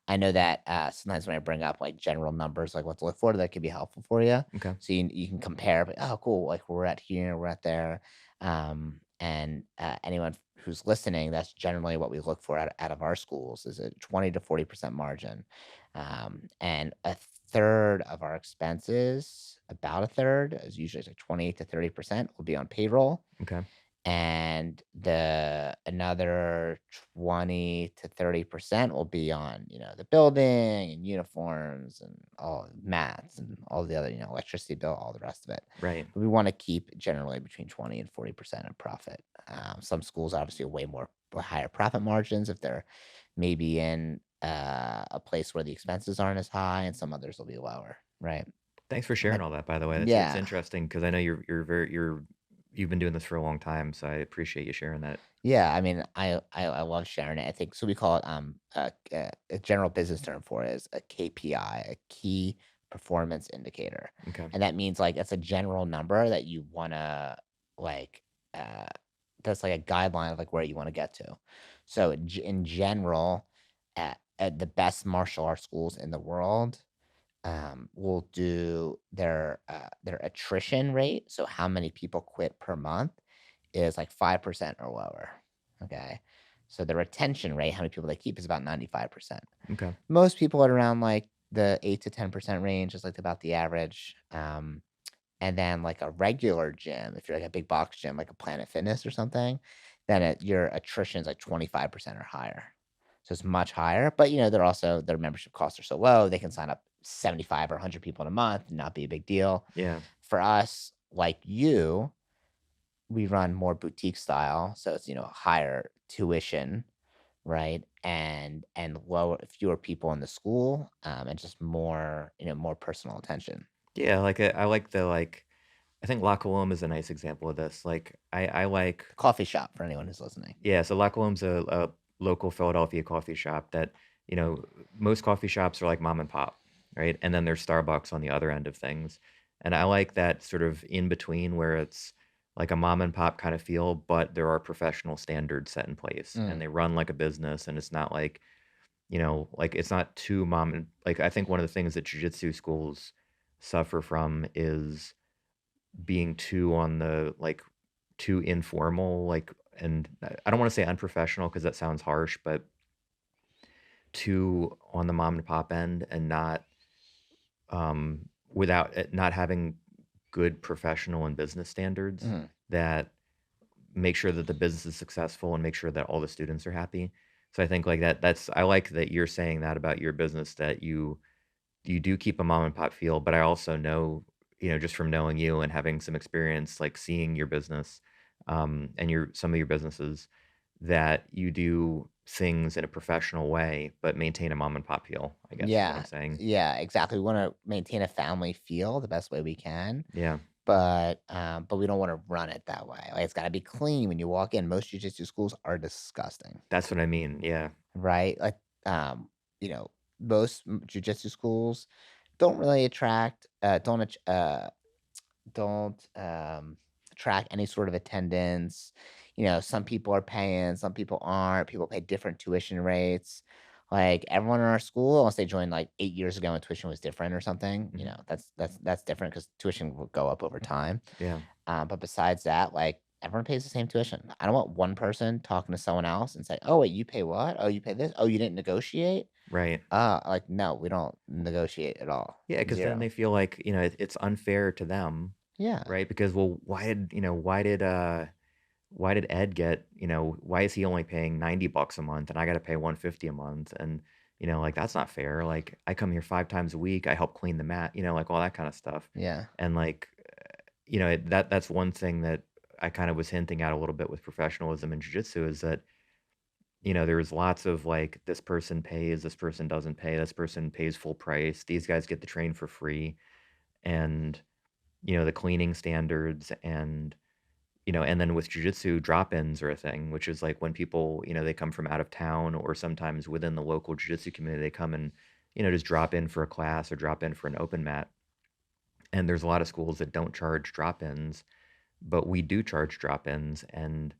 I know that sometimes when I bring up like general numbers, like what to look for, that could be helpful for you. Okay. So you can compare, but oh, cool, like we're at here, we're at there. And anyone who's listening, that's generally what we look for out of our schools is a 20 to 40% margin. And a third of our expenses, about a third, is usually like 28 to 30% will be on payroll, Okay. and the another 20 to 30% will be on the building and uniforms and all mats and all the other electricity bill, all the rest of it. Right. But we want to keep generally between 20 and 40% of profit. Some schools obviously are way more higher profit margins if they're maybe in a place where the expenses aren't as high, and some others will be lower, right? Thanks for sharing But all that, by the way. It's yeah. interesting because I know you've been doing this for a long time, so I appreciate you sharing that. Yeah, I mean, I love sharing it. I think so. We call it a general business term for it is a KPI, a key performance indicator, Okay. and that means like it's a general number that you wanna like. Uh, that's like a guideline of like where you want to get to. So in general, at the best martial arts schools in the world, will do their attrition rate. So how many people quit per month is like 5% or lower. Okay. So the retention rate, how many people they keep, is about 95%. Okay. Most people at around like the 8 to 10% range is like about the average. And then like a regular gym, if you're like a big box gym, like a Planet Fitness or something, then your attrition is like 25% or higher. So it's much higher. But they're also their membership costs are so low, they can sign up 75 or 100 people in a month and not be a big deal. Yeah. For us, like you, we run more boutique style, so it's higher tuition, right? And lower fewer people in the school, and just more more personal attention. Yeah, like, I like the, like I think La Colombe is a nice example of this, like, I like The coffee shop for anyone who's listening. yeah, so La Colombe's a local Philadelphia coffee shop that, you know, most coffee shops are like mom and pop, right? And then there's Starbucks on the other end of things. And I like that sort of in between where it's like a mom and pop kind of feel, but there are professional standards set in place and Mm, they run like a business and it's not like, like it's not too mom and like I think one of the things that jiu-jitsu schools suffer from is being too on the like too informal, like, and I don't want to say unprofessional because that sounds harsh, but too on the mom and pop end and not without it not having good professional and business standards mhm. that make sure that the business is successful and make sure that all the students are happy. So I think like that's I like that you're saying that about your business that you do keep a mom and pop feel, but I also know, just from knowing you and having some experience, like seeing your business, and some of your businesses, that you do things in a professional way, but maintain a mom and pop feel, I guess is what I'm Yeah, saying. yeah, exactly. We wanna maintain a family feel the best way we can, Yeah, but we don't wanna run it that way. Like, it's gotta be clean when you walk in. Most jujitsu schools are disgusting, that's what I mean. Yeah. right? Like, you know, most jujitsu schools don't really don't track any sort of attendance. Some people are paying, some people aren't. People pay different tuition rates. Like everyone in our school, unless they joined like 8 years ago and tuition was different or something, Hmm. that's different because tuition will go up over time. Yeah. But besides that, like everyone pays the same tuition. I don't want one person talking to someone else and say, "Oh wait, you pay what? Oh, you pay this? Oh, you didn't negotiate?" Right. Like no, we don't negotiate at all. Yeah, because then Zero. they feel like, it's unfair to them, Yeah. right? Because, well, why did Ed get, why is he only paying 90 bucks a month and I got to pay 150 a month? And, like that's not fair. Like I come here 5 times a week, I help clean the mat, like all that kind of stuff. Yeah. And like, that's one thing that I kind of was hinting at a little bit with professionalism in jiu-jitsu is that, there's lots of like this person pays, this person doesn't pay, this person pays full price, these guys get to train for free. And, the cleaning standards and then with jujitsu, drop-ins are a thing, which is like when people, they come from out of town or sometimes within the local jujitsu community, they come and, just drop in for a class or drop in for an open mat. And there's a lot of schools that don't charge drop-ins, but we do charge drop-ins. And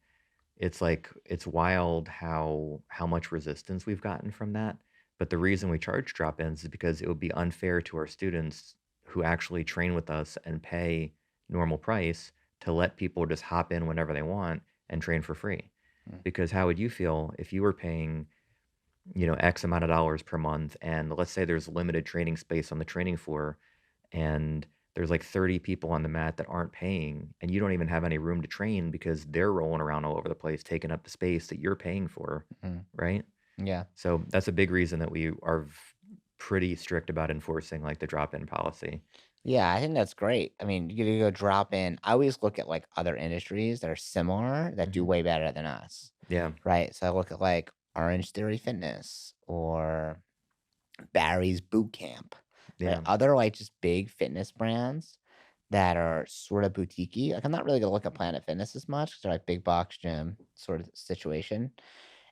it's like it's wild how much resistance we've gotten from that. But the reason we charge drop-ins is because it would be unfair to our students who actually train with us and pay normal price to let people just hop in whenever they want and train for free. Mm, Because how would you feel if you were paying, X amount of dollars per month and let's say there's limited training space on the training floor and there's like 30 people on the mat that aren't paying and you don't even have any room to train because they're rolling around all over the place taking up the space that you're paying for, mhm. right? Yeah. So that's a big reason that we are pretty strict about enforcing like the drop-in policy. Yeah, I think that's great. I mean, you go drop in. I always look at like other industries that are similar that do Hmm. way better than us, Yeah. right? So I look at like Orange Theory Fitness or Barry's Boot Camp, right? Yeah. Other like just big fitness brands that are sort of boutiquey. Like I'm not really gonna look at Planet Fitness as much 'cause they're like big box gym sort of situation.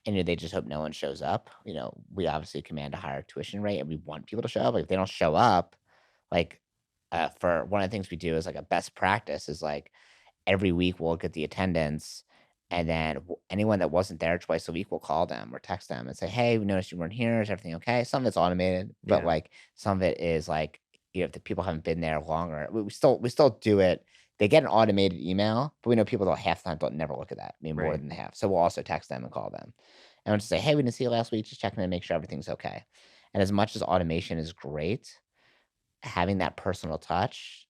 And they just hope no one shows up. We obviously command a higher tuition rate and we want people to show up. Like if they don't show up, like for one of the things we do is like a best practice is like every week we'll look at the attendance and then anyone that wasn't there twice a week we'll call them or text them and say, "Hey, we noticed you weren't here. Is everything okay?" Some of it's automated, but Yeah. like some of it is like if the people haven't been there longer, we still do it. They get an automated email, but we know people don't half the time don't never look at that, maybe more Right. than they have. So we'll also text them and call them. And we'll just say, "Hey, we didn't see you last week. Just checking in, make sure everything's okay." And as much as automation is great, having that personal touch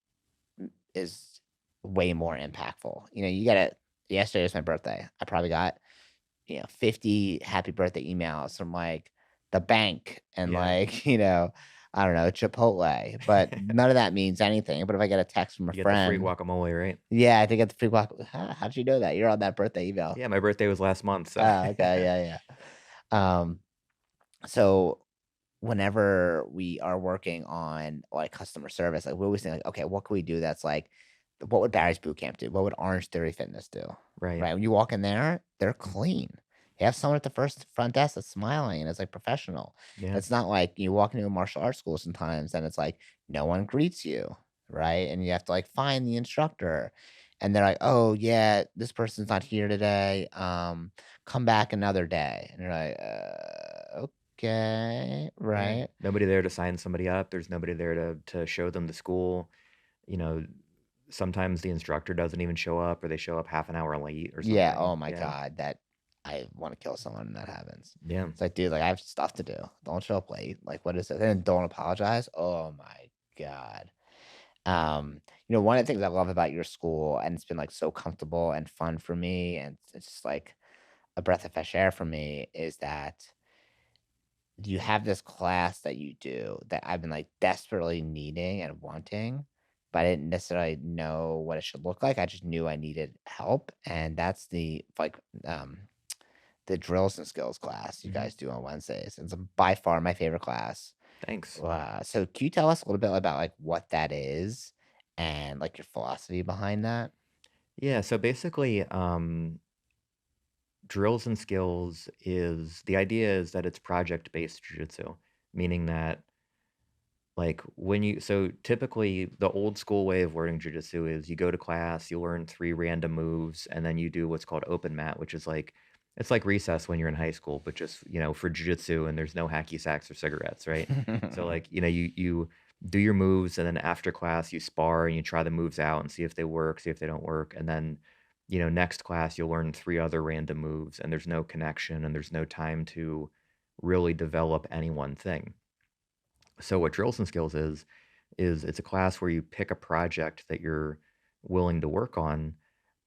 is way more impactful. You gotta yesterday was my birthday. I probably got, 50 happy birthday emails from like the bank and Yeah. like, I don't know, Chipotle, but none of that means anything. But if I get a text from a You get the free friend, guacamole, right? yeah, I think at the free walk, how'd you know that? You're on that birthday email. Yeah, my birthday was last month, so Oh, okay, yeah, yeah. Um, so whenever we are working on, like, customer service, like, we always think, like, "Okay, what can we do that's like what would Barry's Boot Camp do? What would Orange Theory Fitness do?" Right. Right? When you walk in there, they're clean. You have someone at the first front desk that's smiling and is, like, professional. Yeah. It's not like you walk into a martial arts school sometimes and it's like no one greets you, right? And you have to, like, find the instructor, and they're like, "Oh, yeah, this person's not here today, come back another day." And you're like, okay, Yeah. right? Nobody there to sign somebody up. There's nobody there to show them the school. You know, sometimes the instructor doesn't even show up or they show up half an hour late or Yeah, something. oh my Yeah. god, that I wanna kill someone when that happens. Yeah. It's like, "Dude, like, I have stuff to do. Don't show up late. Like, what is it?" And don't apologize. Oh my god. One of the things I love about your school, and it's been, like, so comfortable and fun for me, and it's just, like, a breath of fresh air for me, is that you have this class that you do that I've been, like, desperately needing and wanting, but I didn't necessarily know what it should look like. I just knew I needed help, and that's the drills and skills class you Mhm. guys do on Wednesdays. It's by far my favorite class. Thanks. So can you tell us a little bit about, like, what that is and, like, your philosophy behind that? Yeah, so basically, drills and skills is the idea is that it's project-based jujitsu, meaning that like, when you so typically, the old school way of learning jujitsu is you go to class, you learn 3 random moves, and then you do what's called open mat, which is like it's like recess when you're in high school, but just, for jujitsu, and there's no hacky sacks or cigarettes, right? So, like, you do your moves, and then after class, you spar, and you try the moves out and see if they work, see if they don't work, and then, next class, you'll learn 3 other random moves, and there's no connection, and there's no time to really develop any one thing. So what drills and skills is it's a class where you pick a project that you're willing to work on,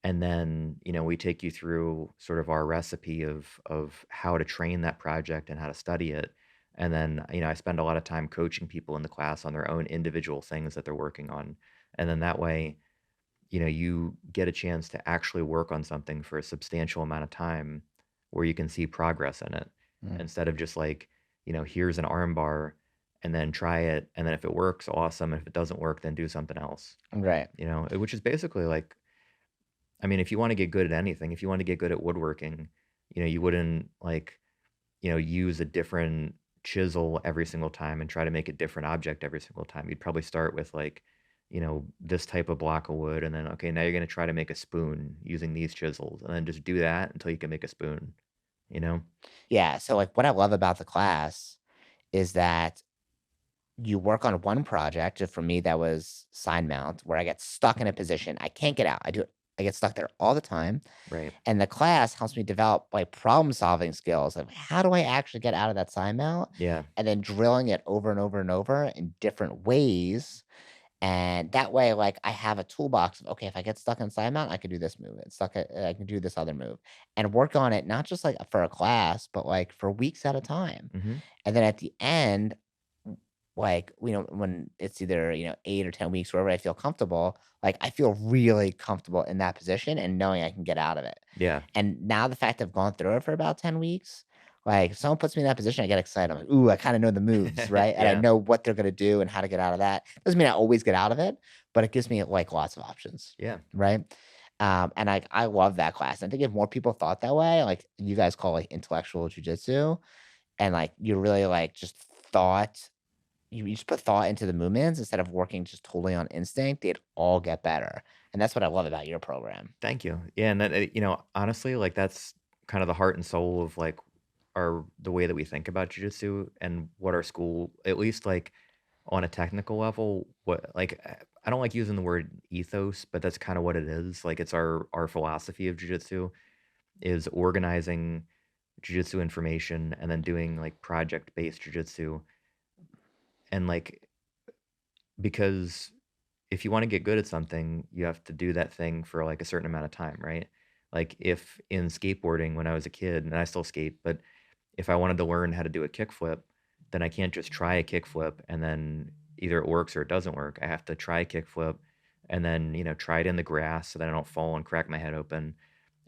and then, we take you through sort of our recipe of how to train that project and how to study it. And then, I spend a lot of time coaching people in the class on their own individual things that they're working on. And then that way, you get a chance to actually work on something for a substantial amount of time where you can see progress in it Mm, instead of just like, here's an arm bar and then try it. And then if it works, awesome. If it doesn't work, then do something else, right. which is basically like, I mean, if you want to get good at anything, if you want to get good at woodworking, you wouldn't like, use a different chisel every single time and try to make a different object every single time. You'd probably start with like, this type of block of wood, and then okay, now you're going to try to make a spoon using these chisels, and then just do that until you can make a spoon. You know? Yeah, so, like, what I love about the class is that you work on one project. For me, that was sign mount, where I get stuck in a position. I can't get out. I get stuck there all the time. Right. And the class helps me develop, like, problem solving skills of how do I actually get out of that sign mount, Yeah. and then drilling it over and over and over in different ways. And that way, like, I have a toolbox of, okay, if I get stuck in side mount, I can do this move. It's stuck I can do this other move, and work on it, not just like for a class, but like for weeks at a time. Mhm. And then at the end, like, when it's either, 8 or 10 weeks, wherever I feel comfortable, like, I feel really comfortable in that position and knowing I can get out of it. Yeah. And now the fact I've gone through it for about 10 weeks, like, if someone puts me in that position, I get excited. I'm like, "Ooh, I kinda know the moves," right? And I Yeah. know what they're gonna do and how to get out of that. Doesn't mean I always get out of it, but it gives me, like, lots of options, Yeah. right? And I love that class. I think if more people thought that way, like you guys call, like, intellectual jujitsu, and, like, you really, like, just thought you just put thought into the movements instead of working just totally on instinct, they'd all get better, and that's what I love about your program. Thank you. Yeah, and then, honestly, like, that's kind of the heart and soul of, like, the way that we think about jujitsu and what our school at least, like, on a technical level, what like, I don't like using the word ethos, but that's kinda what it is. Like, it's our philosophy of jujitsu is organizing jujitsu information and then doing, like, project-based jujitsu, and, like, because if you wanna get good at something, you have to do that thing for, like, a certain amount of time, right? Like, if in skateboarding when I was a kid, and I still skate, but if I wanted to learn how to do a kickflip, then I can't just try a kickflip and then either it works or it doesn't work. I have to try a kickflip and then, try it in the grass so that I don't fall and crack my head open,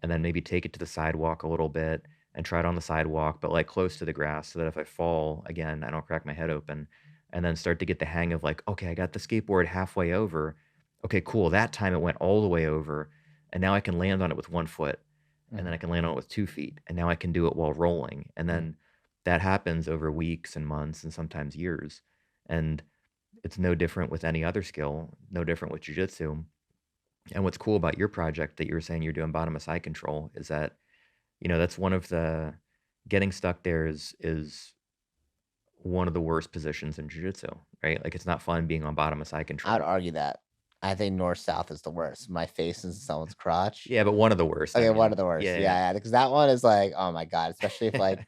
and then maybe take it to the sidewalk a little bit, and try it on the sidewalk, but, like, close to the grass so that if I fall, again, I don't crack my head open, and then start to get the hang of, like, "Okay, I got the skateboard halfway over. Okay, cool, that time it went all the way over, and now I can land on it with 1 foot, and then I Mhm. can land on it with 2 feet, and now I can do it while rolling," and Mm. then that happens over weeks and months and sometimes years, and it's no different with any other skill, no different with jujitsu. And what's cool about your project that you were saying you're doing bottom of side control is that, that's one of the getting stuck there is one of the worst positions in jiu-jitsu, right? Like, it's not fun being on bottom of side I would control. argue that. I think north-south is the worst. My face is someone's crotch. Yeah, but one of the worst, I Okay, one mean. of the worst. Yeah, yeah. Yeah, yeah, because that one is like, oh my god, especially if, like,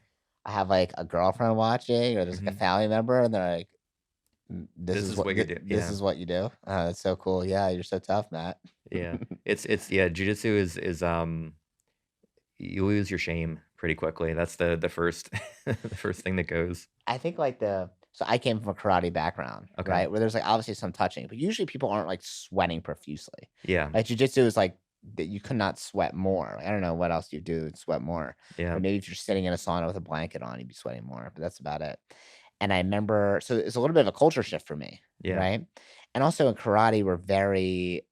I have, like, a girlfriend watching or there's, like, a Mhm. family member and they're like, this This is is what what you do. this Yeah, is what you do?" Oh, that's so cool. Yeah, you're so tough, Matt. yeah. It's yeah, jiu-jitsu you lose your shame pretty quickly. That's the first the first thing that goes. I think, like, so I came from a karate background, Okay. right? Where there's, like, obviously some touching, but usually people aren't, like, sweating profusely. Yeah, Like, jujitsu is like that you could not sweat more. I don't know what else you do to sweat more, yeah, or maybe if you're sitting in a sauna with a blanket on, you'd be sweating more, but that's about it. And I remember so it's a little bit of a culture shift for me, yeah. right? And also in karate, we're very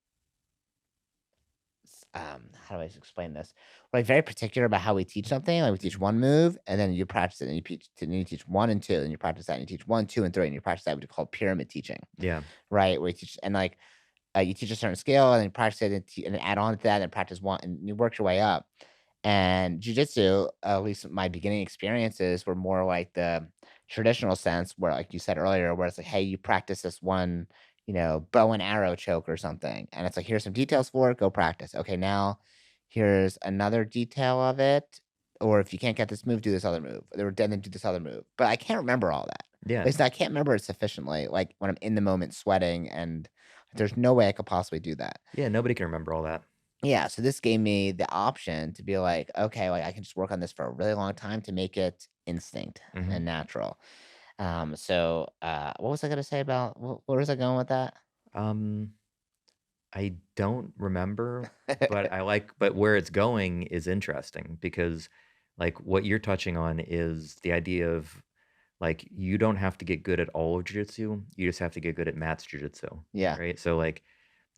how do I explain this? We're, like, very particular about how we teach something. Like, we teach Mhm. one move, and then you practice it, and you teach 1 and 2, and you practice that, and you teach 1, 2, and 3, and you practice that, what we call pyramid teaching, Yeah, right? Where you teach and, like, you teach a certain skill, and then practice it, and then add on to that, and practice 1, and you work your way up. And jujitsu, at least my beginning experiences were more like the traditional sense where, like you said earlier, where it's like, hey, you practice this one, bow and arrow choke or something. And it's like, here's some details for it, go practice. Okay, now here's another detail of it. Or if you can't get this move, do this other move. Or then do this other move. But I can't remember all that. At yeah, least I can't remember it sufficiently, like when I'm in the moment sweating, and there's no way I could possibly do that. yeah, nobody can remember all that. Yeah, so this gave me the option to be like, okay, like I can just work on this for a really long time to make it instinct Mhm. and natural. What was I gonna say about where was I going with that? Um, I don't remember, but where it's going is interesting because, like, what you're touching on is the idea of, like, you don't have to get good at all of jiu-jitsu, you just have to get good at Matt's jiu-jitsu, Yeah, right? So, like,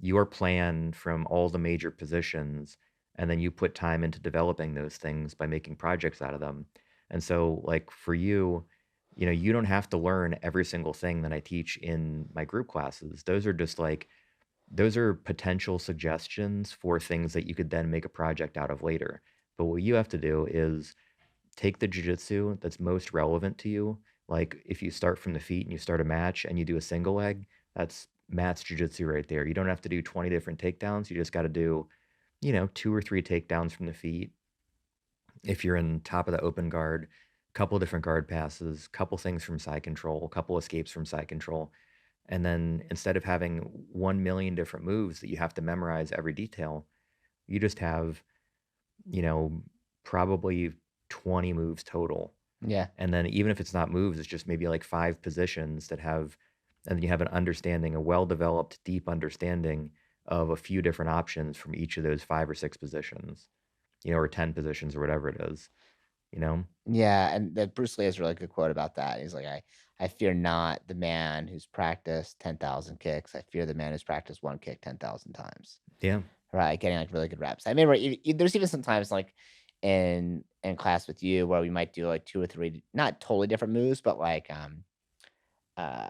your plan from all the major positions, and then you put time into developing those things by making projects out of them. And so, like, for you, you don't have to learn every single thing that I teach in my group classes. Those are potential suggestions for things that you could then make a project out of later. But what you have to do is take the jujitsu that's most relevant to you. Like, if you start from the feet and you start a match and you do a single leg, that's Matt's jujitsu right there. You don't have to do 20 different takedowns. You just got to do, 2 or 3 takedowns from the feet. If you're in top of the open guard, couple different guard passes, couple things from side control, couple escapes from side control. And then instead of having 1,000,000 different moves that you have to memorize every detail, you just have, you know, probably 20 moves total. yeah, And then even if it's not moves, it's just maybe like 5 positions and then you have an understanding, a well-developed, deep understanding of a few different options from each of those 5 or 6 positions, or 10 positions or whatever it is, you know? yeah. And that Bruce Lee has a really good quote about that. He's like, I fear not the man who's practiced 10,000 kicks. I fear the man who's practiced one kick 10,000 times. Yeah. Right, getting, like, really good reps. I remember there's even sometimes, like, in class with you where we might do, like, 2 or 3 not totally different moves, but, uh,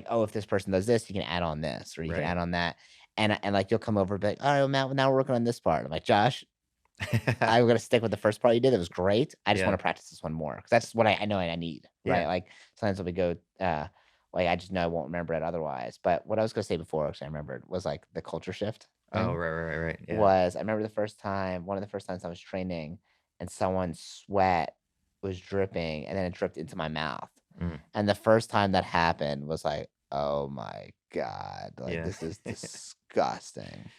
"Oh, if this person does this, you can add on this, or you can Right. add on that." Like, you'll come over and be like, "Alright, well, now we're working on this part." I'm like, "Josh, I'm gonna stick with the first part you did, it was great. I just Yeah. wanna practice this one more because that's what I know I need." Yeah. Right? Like, sometimes when we go, I just know I won't remember it otherwise. But what I was gonna say before, actually, I remembered, was, like, the culture shift Oh, thing. right. Yeah. Was I remember the first time one of the first times I was training and someone's sweat was dripping and then it dripped into my mouth. Mm. And the first time that happened was like, "Oh my god, like, Yeah. this is disgusting."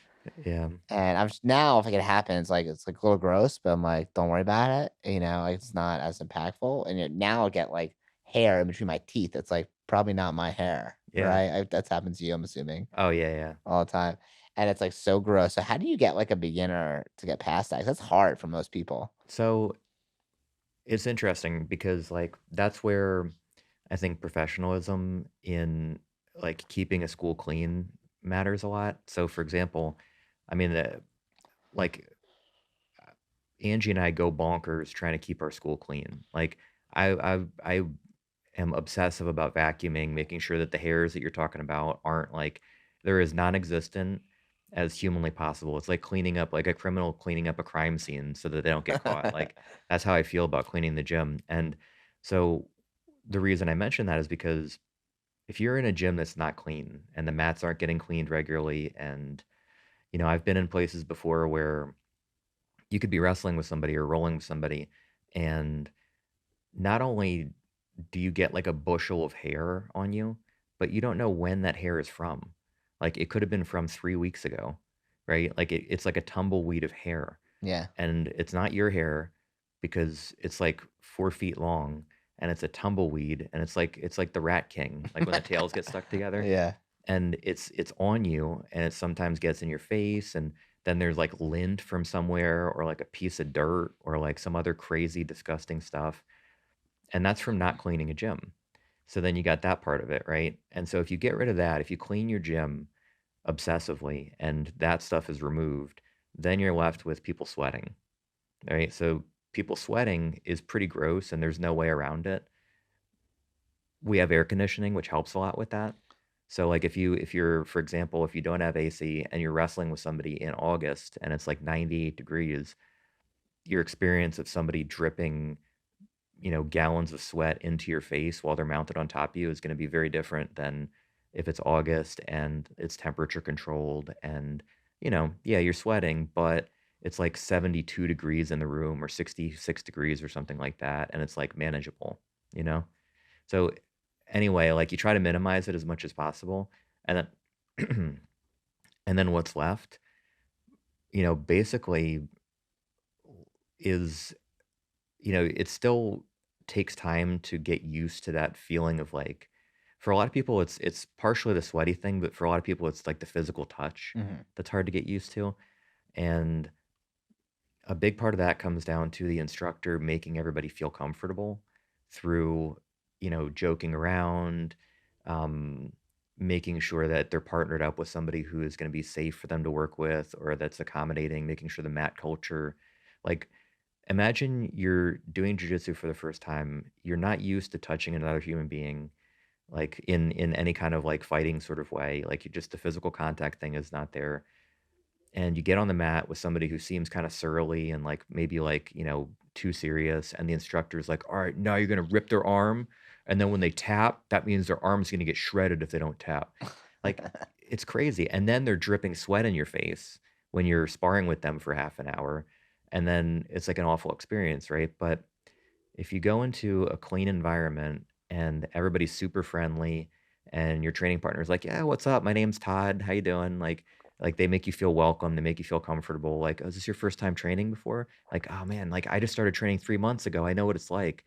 Yeah. And I'm just now, if, like, it happens, like, it's, like, a little gross, but I'm like, "Don't worry about it," like, it's not as impactful, and now I get, like, hair in between my teeth, it's, like, probably not my hair, Yeah. right? That's happened to you, I'm assuming? Oh, yeah. All the time, and it's, like, so gross. So how do you get, like, a beginner to get past that? 'Cause that's hard for most people. So It's interesting because, like, that's where I think professionalism in, like, keeping a school clean matters a lot. So, for example, I mean, like, Angie and I go bonkers trying to keep our school clean. Like, I am obsessive about vacuuming, making sure that the hairs that you're talking about aren't like they're as non-existent as humanly possible. It's like cleaning up like a criminal cleaning up a crime scene so that they don't get caught. Like, that's how I feel about cleaning the gym. And so the reason I mention that is because if you're in a gym that's not clean and the mats aren't getting cleaned regularly, and I've been in places before where you could be wrestling with somebody or rolling with somebody, and not only do you get like a bushel of hair on you, but you don't know when that hair is from. Like, it could have been from 3 weeks ago, right? Like, it's like a tumbleweed of hair, Yeah. and it's not your hair because it's like 4 feet long, and it's a tumbleweed, and it's like the Rat King, like when the tails get stuck together, Yeah. and it's on you, and it sometimes gets in your face, and then there's like lint from somewhere or like a piece of dirt or like some other crazy disgusting stuff, and that's from not cleaning a gym. So then you got that part of it, right? And so if you get rid of that, if you clean your gym obsessively and that stuff is removed, then you're left with people sweating, right? So people sweating is pretty gross and there's no way around it. We have air conditioning, which helps a lot with that. So like if you're for example, if you don't have AC and you're wrestling with somebody in August and it's like 98 degrees, your experience of somebody dripping gallons of sweat into your face while they're mounted on top of you is going to be very different than if it's August and it's temperature controlled and, yeah, you're sweating, but it's like 72 degrees in the room or 66 degrees or something like that. And it's like manageable, you know? So anyway, like you try to minimize it as much as possible. And then, and then what's left, basically is it still takes time to get used to that feeling of like for a lot of people it's partially the sweaty thing, but for a lot of people it's like the physical touch Mhm. that's hard to get used to. And a big part of that comes down to the instructor making everybody feel comfortable through, joking around, um, making sure that they're partnered up with somebody who is going to be safe for them to work with or that's accommodating, making sure the mat culture, like, imagine you're doing jujitsu for the first time. You're not used to touching another human being, like in any kind of like fighting sort of way. Like you just the physical contact thing is not there. And you get on the mat with somebody who seems kind of surly and like maybe like, too serious. And the instructor's like, all right, now you're gonna rip their arm. And then when they tap, that means their arm's gonna get shredded if they don't tap. Like it's crazy. And then they're dripping sweat in your face when you're sparring with them for half an hour. And then it's like an awful experience, right? But if you go into a clean environment and everybody's super friendly and your training partner's like, "Yeah, what's up? My name's Todd. How you doing?" Like they make you feel welcome, they make you feel comfortable. Like, "Oh, is this your first time training before?" Like, "Oh man, like I just started training 3 months ago. I know what it's like."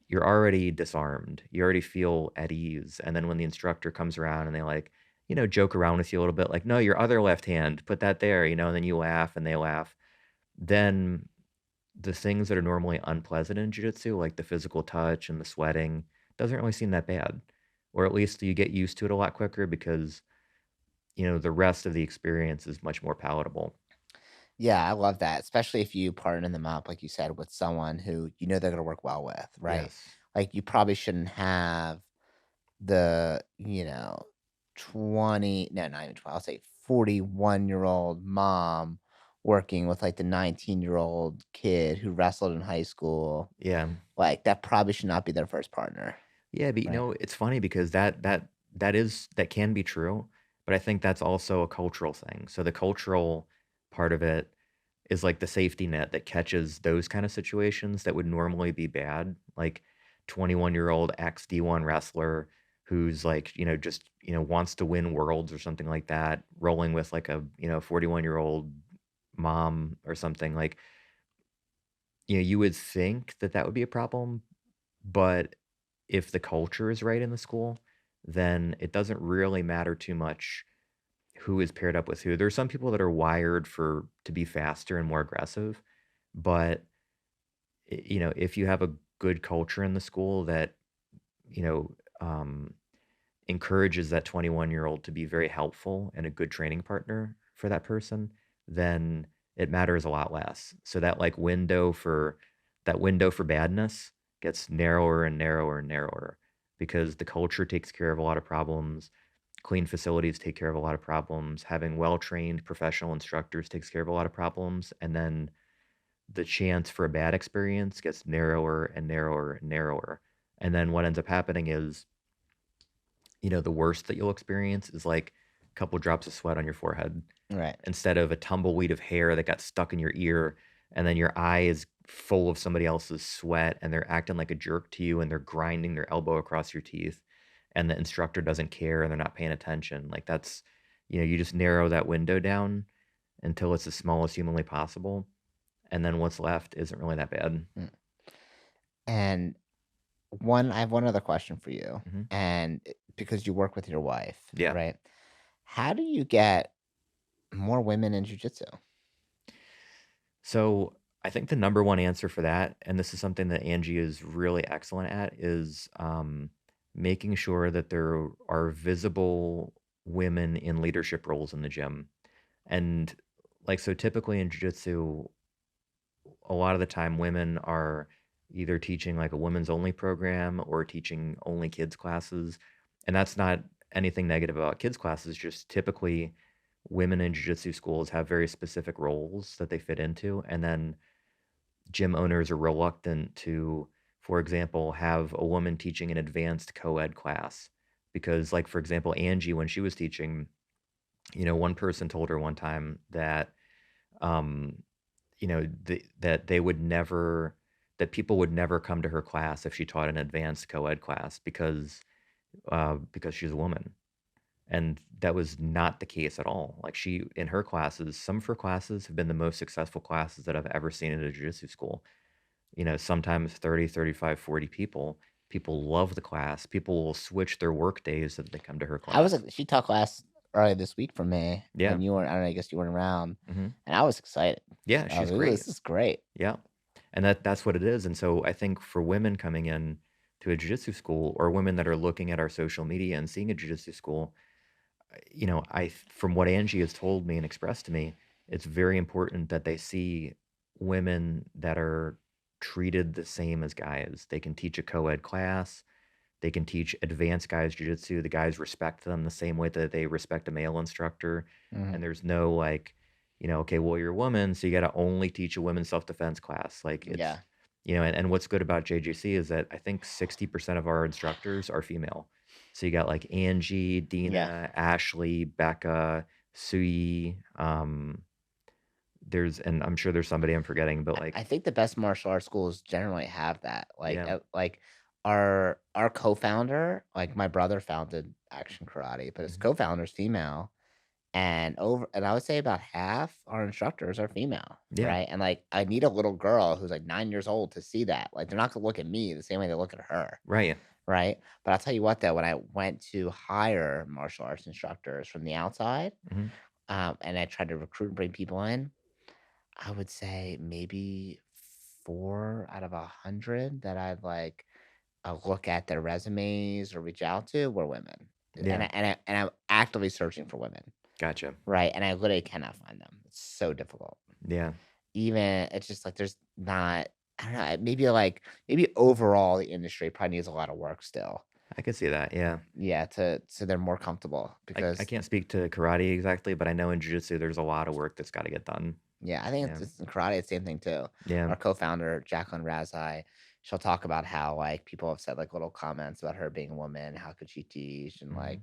You're already disarmed. You already feel at ease. And then when the instructor comes around and they like, joke around with you a little bit, like, "No, your other left hand, put that there," and then you laugh and they laugh. Then the things that are normally unpleasant in jiu-jitsu, like the physical touch and the sweating, doesn't really seem that bad. Or at least you get used to it a lot quicker because, the rest of the experience is much more palatable. Yeah, I love that, especially if you partner them up, like you said, with someone who you know they're gonna work well with, right? Yes. Like, you probably shouldn't have the, 20 no, not even 12, I'll say 41-year-old mom working with, like, the 19-year-old kid who wrestled in high school. Yeah. Like, that probably should not be their first partner, Yeah, but, right? it's funny because that can be true, but I think that's also a cultural thing. So the cultural part of it is like the safety net that catches those kind of situations that would normally be bad, like 21-year-old ex-D1 wrestler who's like, just, wants to win worlds or something like that, rolling with like a, 41-year-old mom or something like, you would think that that would be a problem, but if the culture is right in the school, then it doesn't really matter too much who is paired up with who. There's some people that are wired for to be faster and more aggressive, but if you have a good culture in the school that, you know, um, encourages that 21-year-old to be very helpful and a good training partner for that person, then it matters a lot less. So that like window for badness gets narrower and narrower and narrower because the culture takes care of a lot of problems. Clean facilities take care of a lot of problems. Having well-trained professional instructors takes care of a lot of problems. And then the chance for a bad experience gets narrower and narrower and narrower. And then what ends up happening is, the worst that you'll experience is like a couple drops of sweat on your forehead Right. instead of a tumbleweed of hair that got stuck in your ear. And then your eye is full of somebody else's sweat and they're acting like a jerk to you and they're grinding their elbow across your teeth. And the instructor doesn't care and they're not paying attention. Like that's, you just narrow that window down until it's as small as humanly possible. And then what's left isn't really that bad. Mm. And I have one other question for you, Mhm. and because you work with your wife, Yeah. right? How do you get more women in jujitsu? So I think the number one answer for that, and this is something that Angie is really excellent at, is making sure that there are visible women in leadership roles in the gym. And like, so typically in jiu-jitsu, a lot of the time women are either teaching like a women's only program or teaching only kids classes. And that's not anything negative about kids classes, just typically women in jiu-jitsu schools have very specific roles that they fit into. And then gym owners are reluctant to, for example, have a woman teaching an advanced co-ed class because, like, for example, Angie, when she was teaching, one person told her one time that, um, that they would never, that people would never come to her class if she taught an advanced co-ed class because she's a woman. And that was not the case at all. Like in her classes, some of her classes have been the most successful classes that I've ever seen at a jiu-jitsu school. Sometimes 30, 35, 40 people. People love the class. People will switch their work days so that they come to her How was class. it? She taught class earlier this week for me Yeah. when you weren't. I don't know. I guess you weren't around, Mhm. and I was excited. Yeah, I she's was like, "Ooh, great. this is great." Yeah. And that's what it is. And so I think for women coming in to a jiu-jitsu school or women that are looking at our social media and seeing a jiu-jitsu school, from what Angie has told me and expressed to me, it's very important that they see women that are treated the same as guys. They can teach a co-ed class. They can teach advanced guys jujitsu. The guys respect them the same way that they respect a male instructor. Mhm. And there's no like, okay, well, you're a woman, so you got to only teach a women's self defense class. Like it's, Yeah. and what's good about JGC is that I think 60% of our instructors are female. So you got like Angie, Yeah. Dina, Ashley, Becca, Sui. And I'm sure there's somebody I'm forgetting, but I like, think the best martial arts schools generally have that. yeah, Like our co-founder, like my brother founded Action Karate, but his mhm, co-founder's female, and I would say about half our instructors are female, yeah, right? And like I need a little girl who's like 9 years old to see that. Like they're not gonna look at me the same way they look at her, right, right? But I'll tell you what though, when I went to hire martial arts instructors from the outside, hmm, and I tried to recruit and bring people in, I would say maybe 4 out of 100 that I'd like, look at their resumes or reach out to were women. yeah, And I'm actively searching for women, gotcha, right? And I literally cannot find them. It's so difficult. yeah. Even it's just like there's not I don't know, maybe overall the industry probably needs a lot of work still. I could see that, yeah. Yeah, to so they're more comfortable I because can't speak to karate exactly, but I know in jiu-jitsu there's a lot of work that's gotta get done. yeah, I think Yeah. it's in karate, it's the same thing too. Yeah. Our co-founder, Jacqueline Razai, she'll talk about how like people have said like little comments about her being a woman, how could she teach, and Mhm.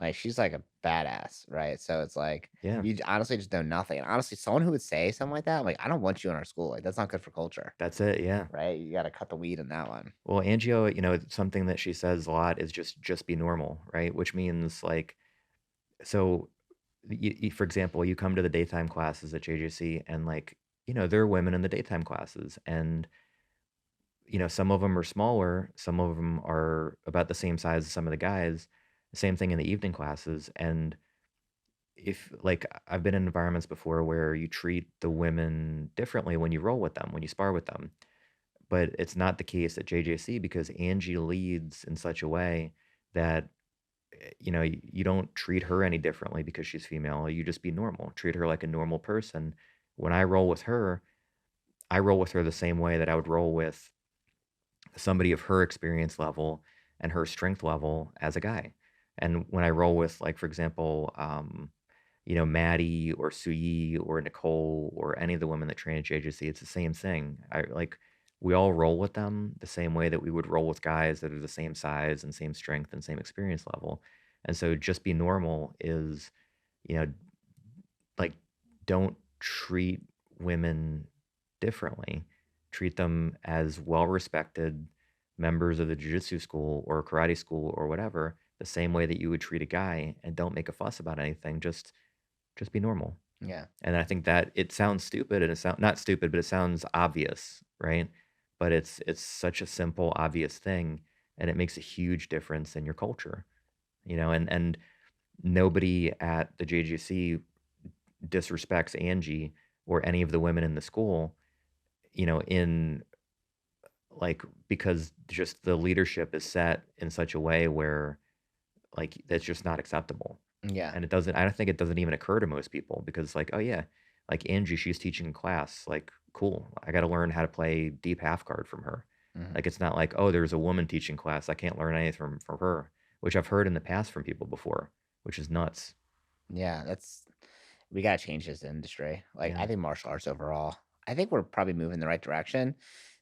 like she's like a badass, right? So it's like Yeah. honestly just know nothing. And honestly, someone who would say something like that, I'm like, I don't want you in our school. Like that's not good for culture, That's it, yeah. right? You got to cut the weed in that one. Well, Angio, something that she says a lot is just be normal, right? Which means, like, so, for example, you come to the daytime classes at JJC and, like, there are women in the daytime classes, and, some of them are smaller, some of them are about the same size as some of the guys. Same thing in the evening classes, and if like I've been in environments before where you treat the women differently when you roll with them, when you spar with them. But it's not the case at JJC because Angie leads in such a way that you don't treat her any differently because she's female. You just be normal. Treat her like a normal person. When I roll with her, I roll with her the same way that I would roll with somebody of her experience level and her strength level as a guy. And when I roll with, like, for example, Maddie or Suyi or Nicole or any of the women that train at JJC, it's the same thing. We all roll with them the same way that we would roll with guys that are the same size and same strength and same experience level. And so just be normal is, you know, like, don't treat women differently. Treat them as well-respected members of the jiu-jitsu school or karate school or whatever, the same way that you would treat a guy, and don't make a fuss about anything. Just be normal. Yeah. And I think that it sounds stupid, and not stupid, but it sounds obvious, right? But it's such a simple, obvious thing, and it makes a huge difference in your culture, and nobody at the JGC disrespects Angie or any of the women in the school, in like, because just the leadership is set in such a way where, like, that's just not acceptable. Yeah. And I don't think it doesn't even occur to most people because, like, oh yeah, like Angie, she's teaching in class. Like, cool. I got to learn how to play deep half guard from her. Mhm. Like, it's not like, oh, there's a woman teaching class. I can't learn anything from her, which I've heard in the past from people before, which is nuts. Yeah, we gotta change this industry. Like, Yeah. I think martial arts overall, I think we're probably moving in the right direction.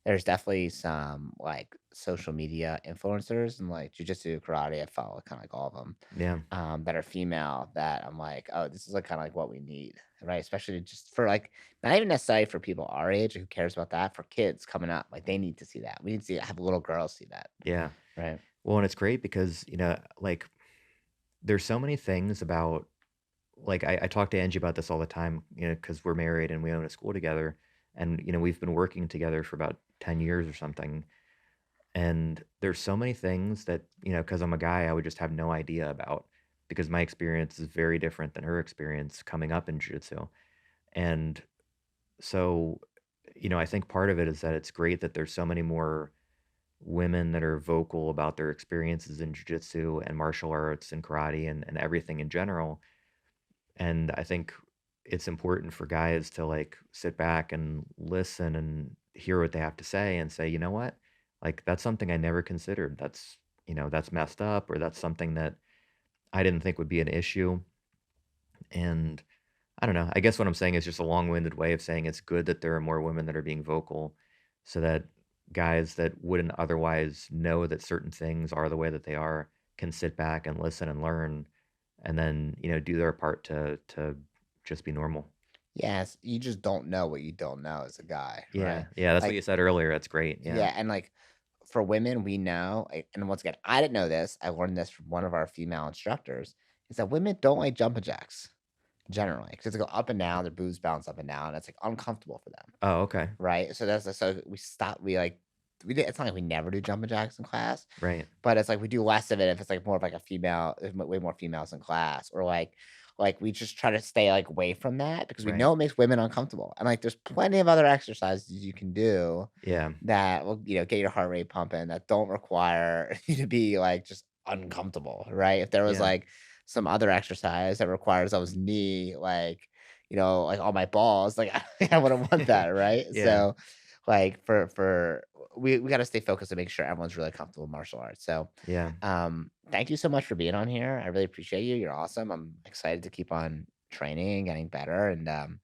There's definitely some like social media influencers and like jujitsu, karate. I follow kind of like all of them Yeah. that are female. That I'm like, oh, this is like kind of like what we need, right? Especially just for like not even necessarily for people our age. Who cares about that? For kids coming up, like they need to see that. We need to have little girls see that, Yeah. right? Well, and it's great because, like, there's so many things about, like, I talk to Angie about this all the time, because we're married and we own a school together. And, we've been working together for about 10 years or something. And there's so many things that, because I'm a guy, I would just have no idea about because my experience is very different than her experience coming up in jiu-jitsu. And so, I think part of it is that it's great that there's so many more women that are vocal about their experiences in jiu-jitsu and martial arts and karate and everything in general. And I think it's important for guys to, like, sit back and listen and hear what they have to say and say, you know what? Like, that's something I never considered. That's messed up, or that's something that I didn't think would be an issue. And I don't know. I guess what I'm saying is just a long-winded way of saying it's good that there are more women that are being vocal so that guys that wouldn't otherwise know that certain things are the way that they are can sit back and listen and learn and then, do their part to just be normal. Yes, you just don't know what you don't know as a guy, Yeah. right? Yeah, that's what Like, you said earlier. That's great. Yeah. yeah, and like for women, we know, and once again, I didn't know this. I learned this from one of our female instructors. Is that women don't like jumping jacks generally because they go up and down, their boobs bounce up and down. And it's like uncomfortable for them, Oh, okay. right? So so we stop. We like we did. It's not like we never do jumping jacks in class, Right. but it's like we do less of it if it's like more of like a female, if way more females in class, or like we just try to stay like away from that because we Right. know it makes women uncomfortable. And like there's plenty of other exercises you can do Yeah. that will, get your heart rate pumping that don't require you to be like just uncomfortable, right? If there was Yeah. like some other exercise that requires I was knee, like, like all my balls, like I wouldn't want that, right? Yeah. So like for we got to stay focused to make sure everyone's really comfortable with martial arts. So Yeah. thank you so much for being on here. I really appreciate you. You're awesome. I'm excited to keep on training and getting better. And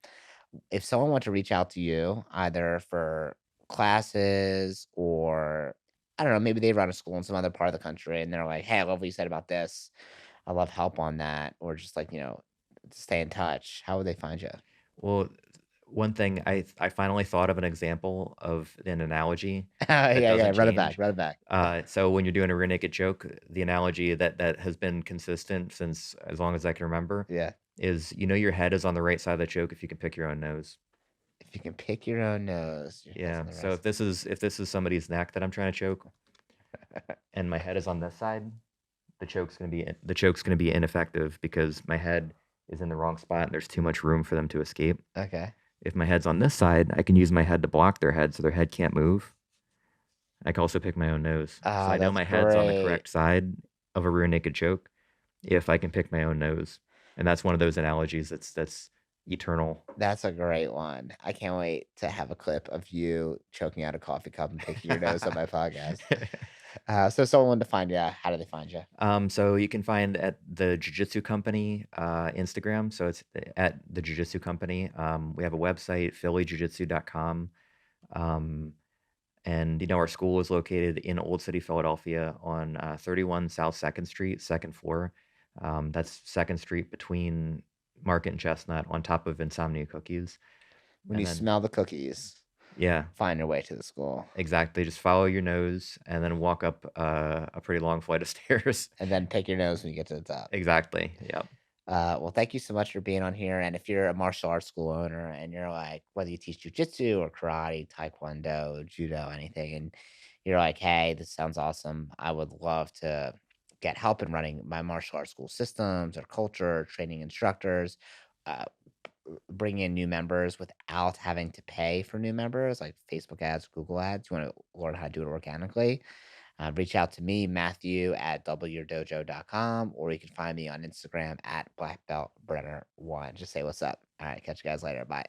if someone wants to reach out to you, either for classes or I don't know, maybe they run a school in some other part of the country and they're like, hey, I love what you said about this. I love help on that. Or just like, stay in touch. How would they find you? Well, one thing I finally thought of an example of an analogy Yeah, that yeah. doesn't Run it back. change. Run it back. So when you're doing a rear naked choke, the analogy that has been consistent since as long as I can remember Yeah. is, your head is on the right side of the choke if you can pick your own nose. If you can pick your own nose, your head's Yeah. on the So right if this is somebody's neck that I'm trying to choke side. and my head is on this side, the choke's gonna be ineffective because my head is in the wrong spot and there's too much room for them to escape. Okay. If my head's on this side, I can use my head to block their head so their head can't move. I can also pick my own nose. So Ah, I know that's my head's on the great. correct side of a rear naked choke if I can pick my own nose. And that's one of those analogies that's eternal. That's a great one. I can't wait to have a clip of you choking out a coffee cup and picking your nose on my podcast. So if someone wanted to find you, how do they find you? So you can find at the Jiu Jitsu Company Instagram. So it's at the Jiu Jitsu Company. We have a website, phillyjujitsu.com. Um, and our school is located in Old City, Philadelphia, on 31 South Second Street, second floor. That's Second Street between Market and Chestnut, on top of Insomnia Cookies. When And you then, smell the cookies, yeah, find your way to the school, exactly. Just follow your nose and then walk up a pretty long flight of stairs. and then pick your nose when you get to the top. Exactly. Yep. Well, thank you so much for being on here. And if you're a martial arts school owner and you're like, whether you teach jujitsu or karate, taekwondo, judo, anything, and you're like, hey, this sounds awesome. I would love to get help in running my martial arts school systems or culture, training instructors, uh, bring in new members without having to pay for new members, like Facebook ads, Google ads. You want to learn how to do it organically, reach out to me, Matthew at doubleyourdojo.com, or you can find me on Instagram at blackbeltbrenner1. Just say what's up. All right, catch you guys later. Bye.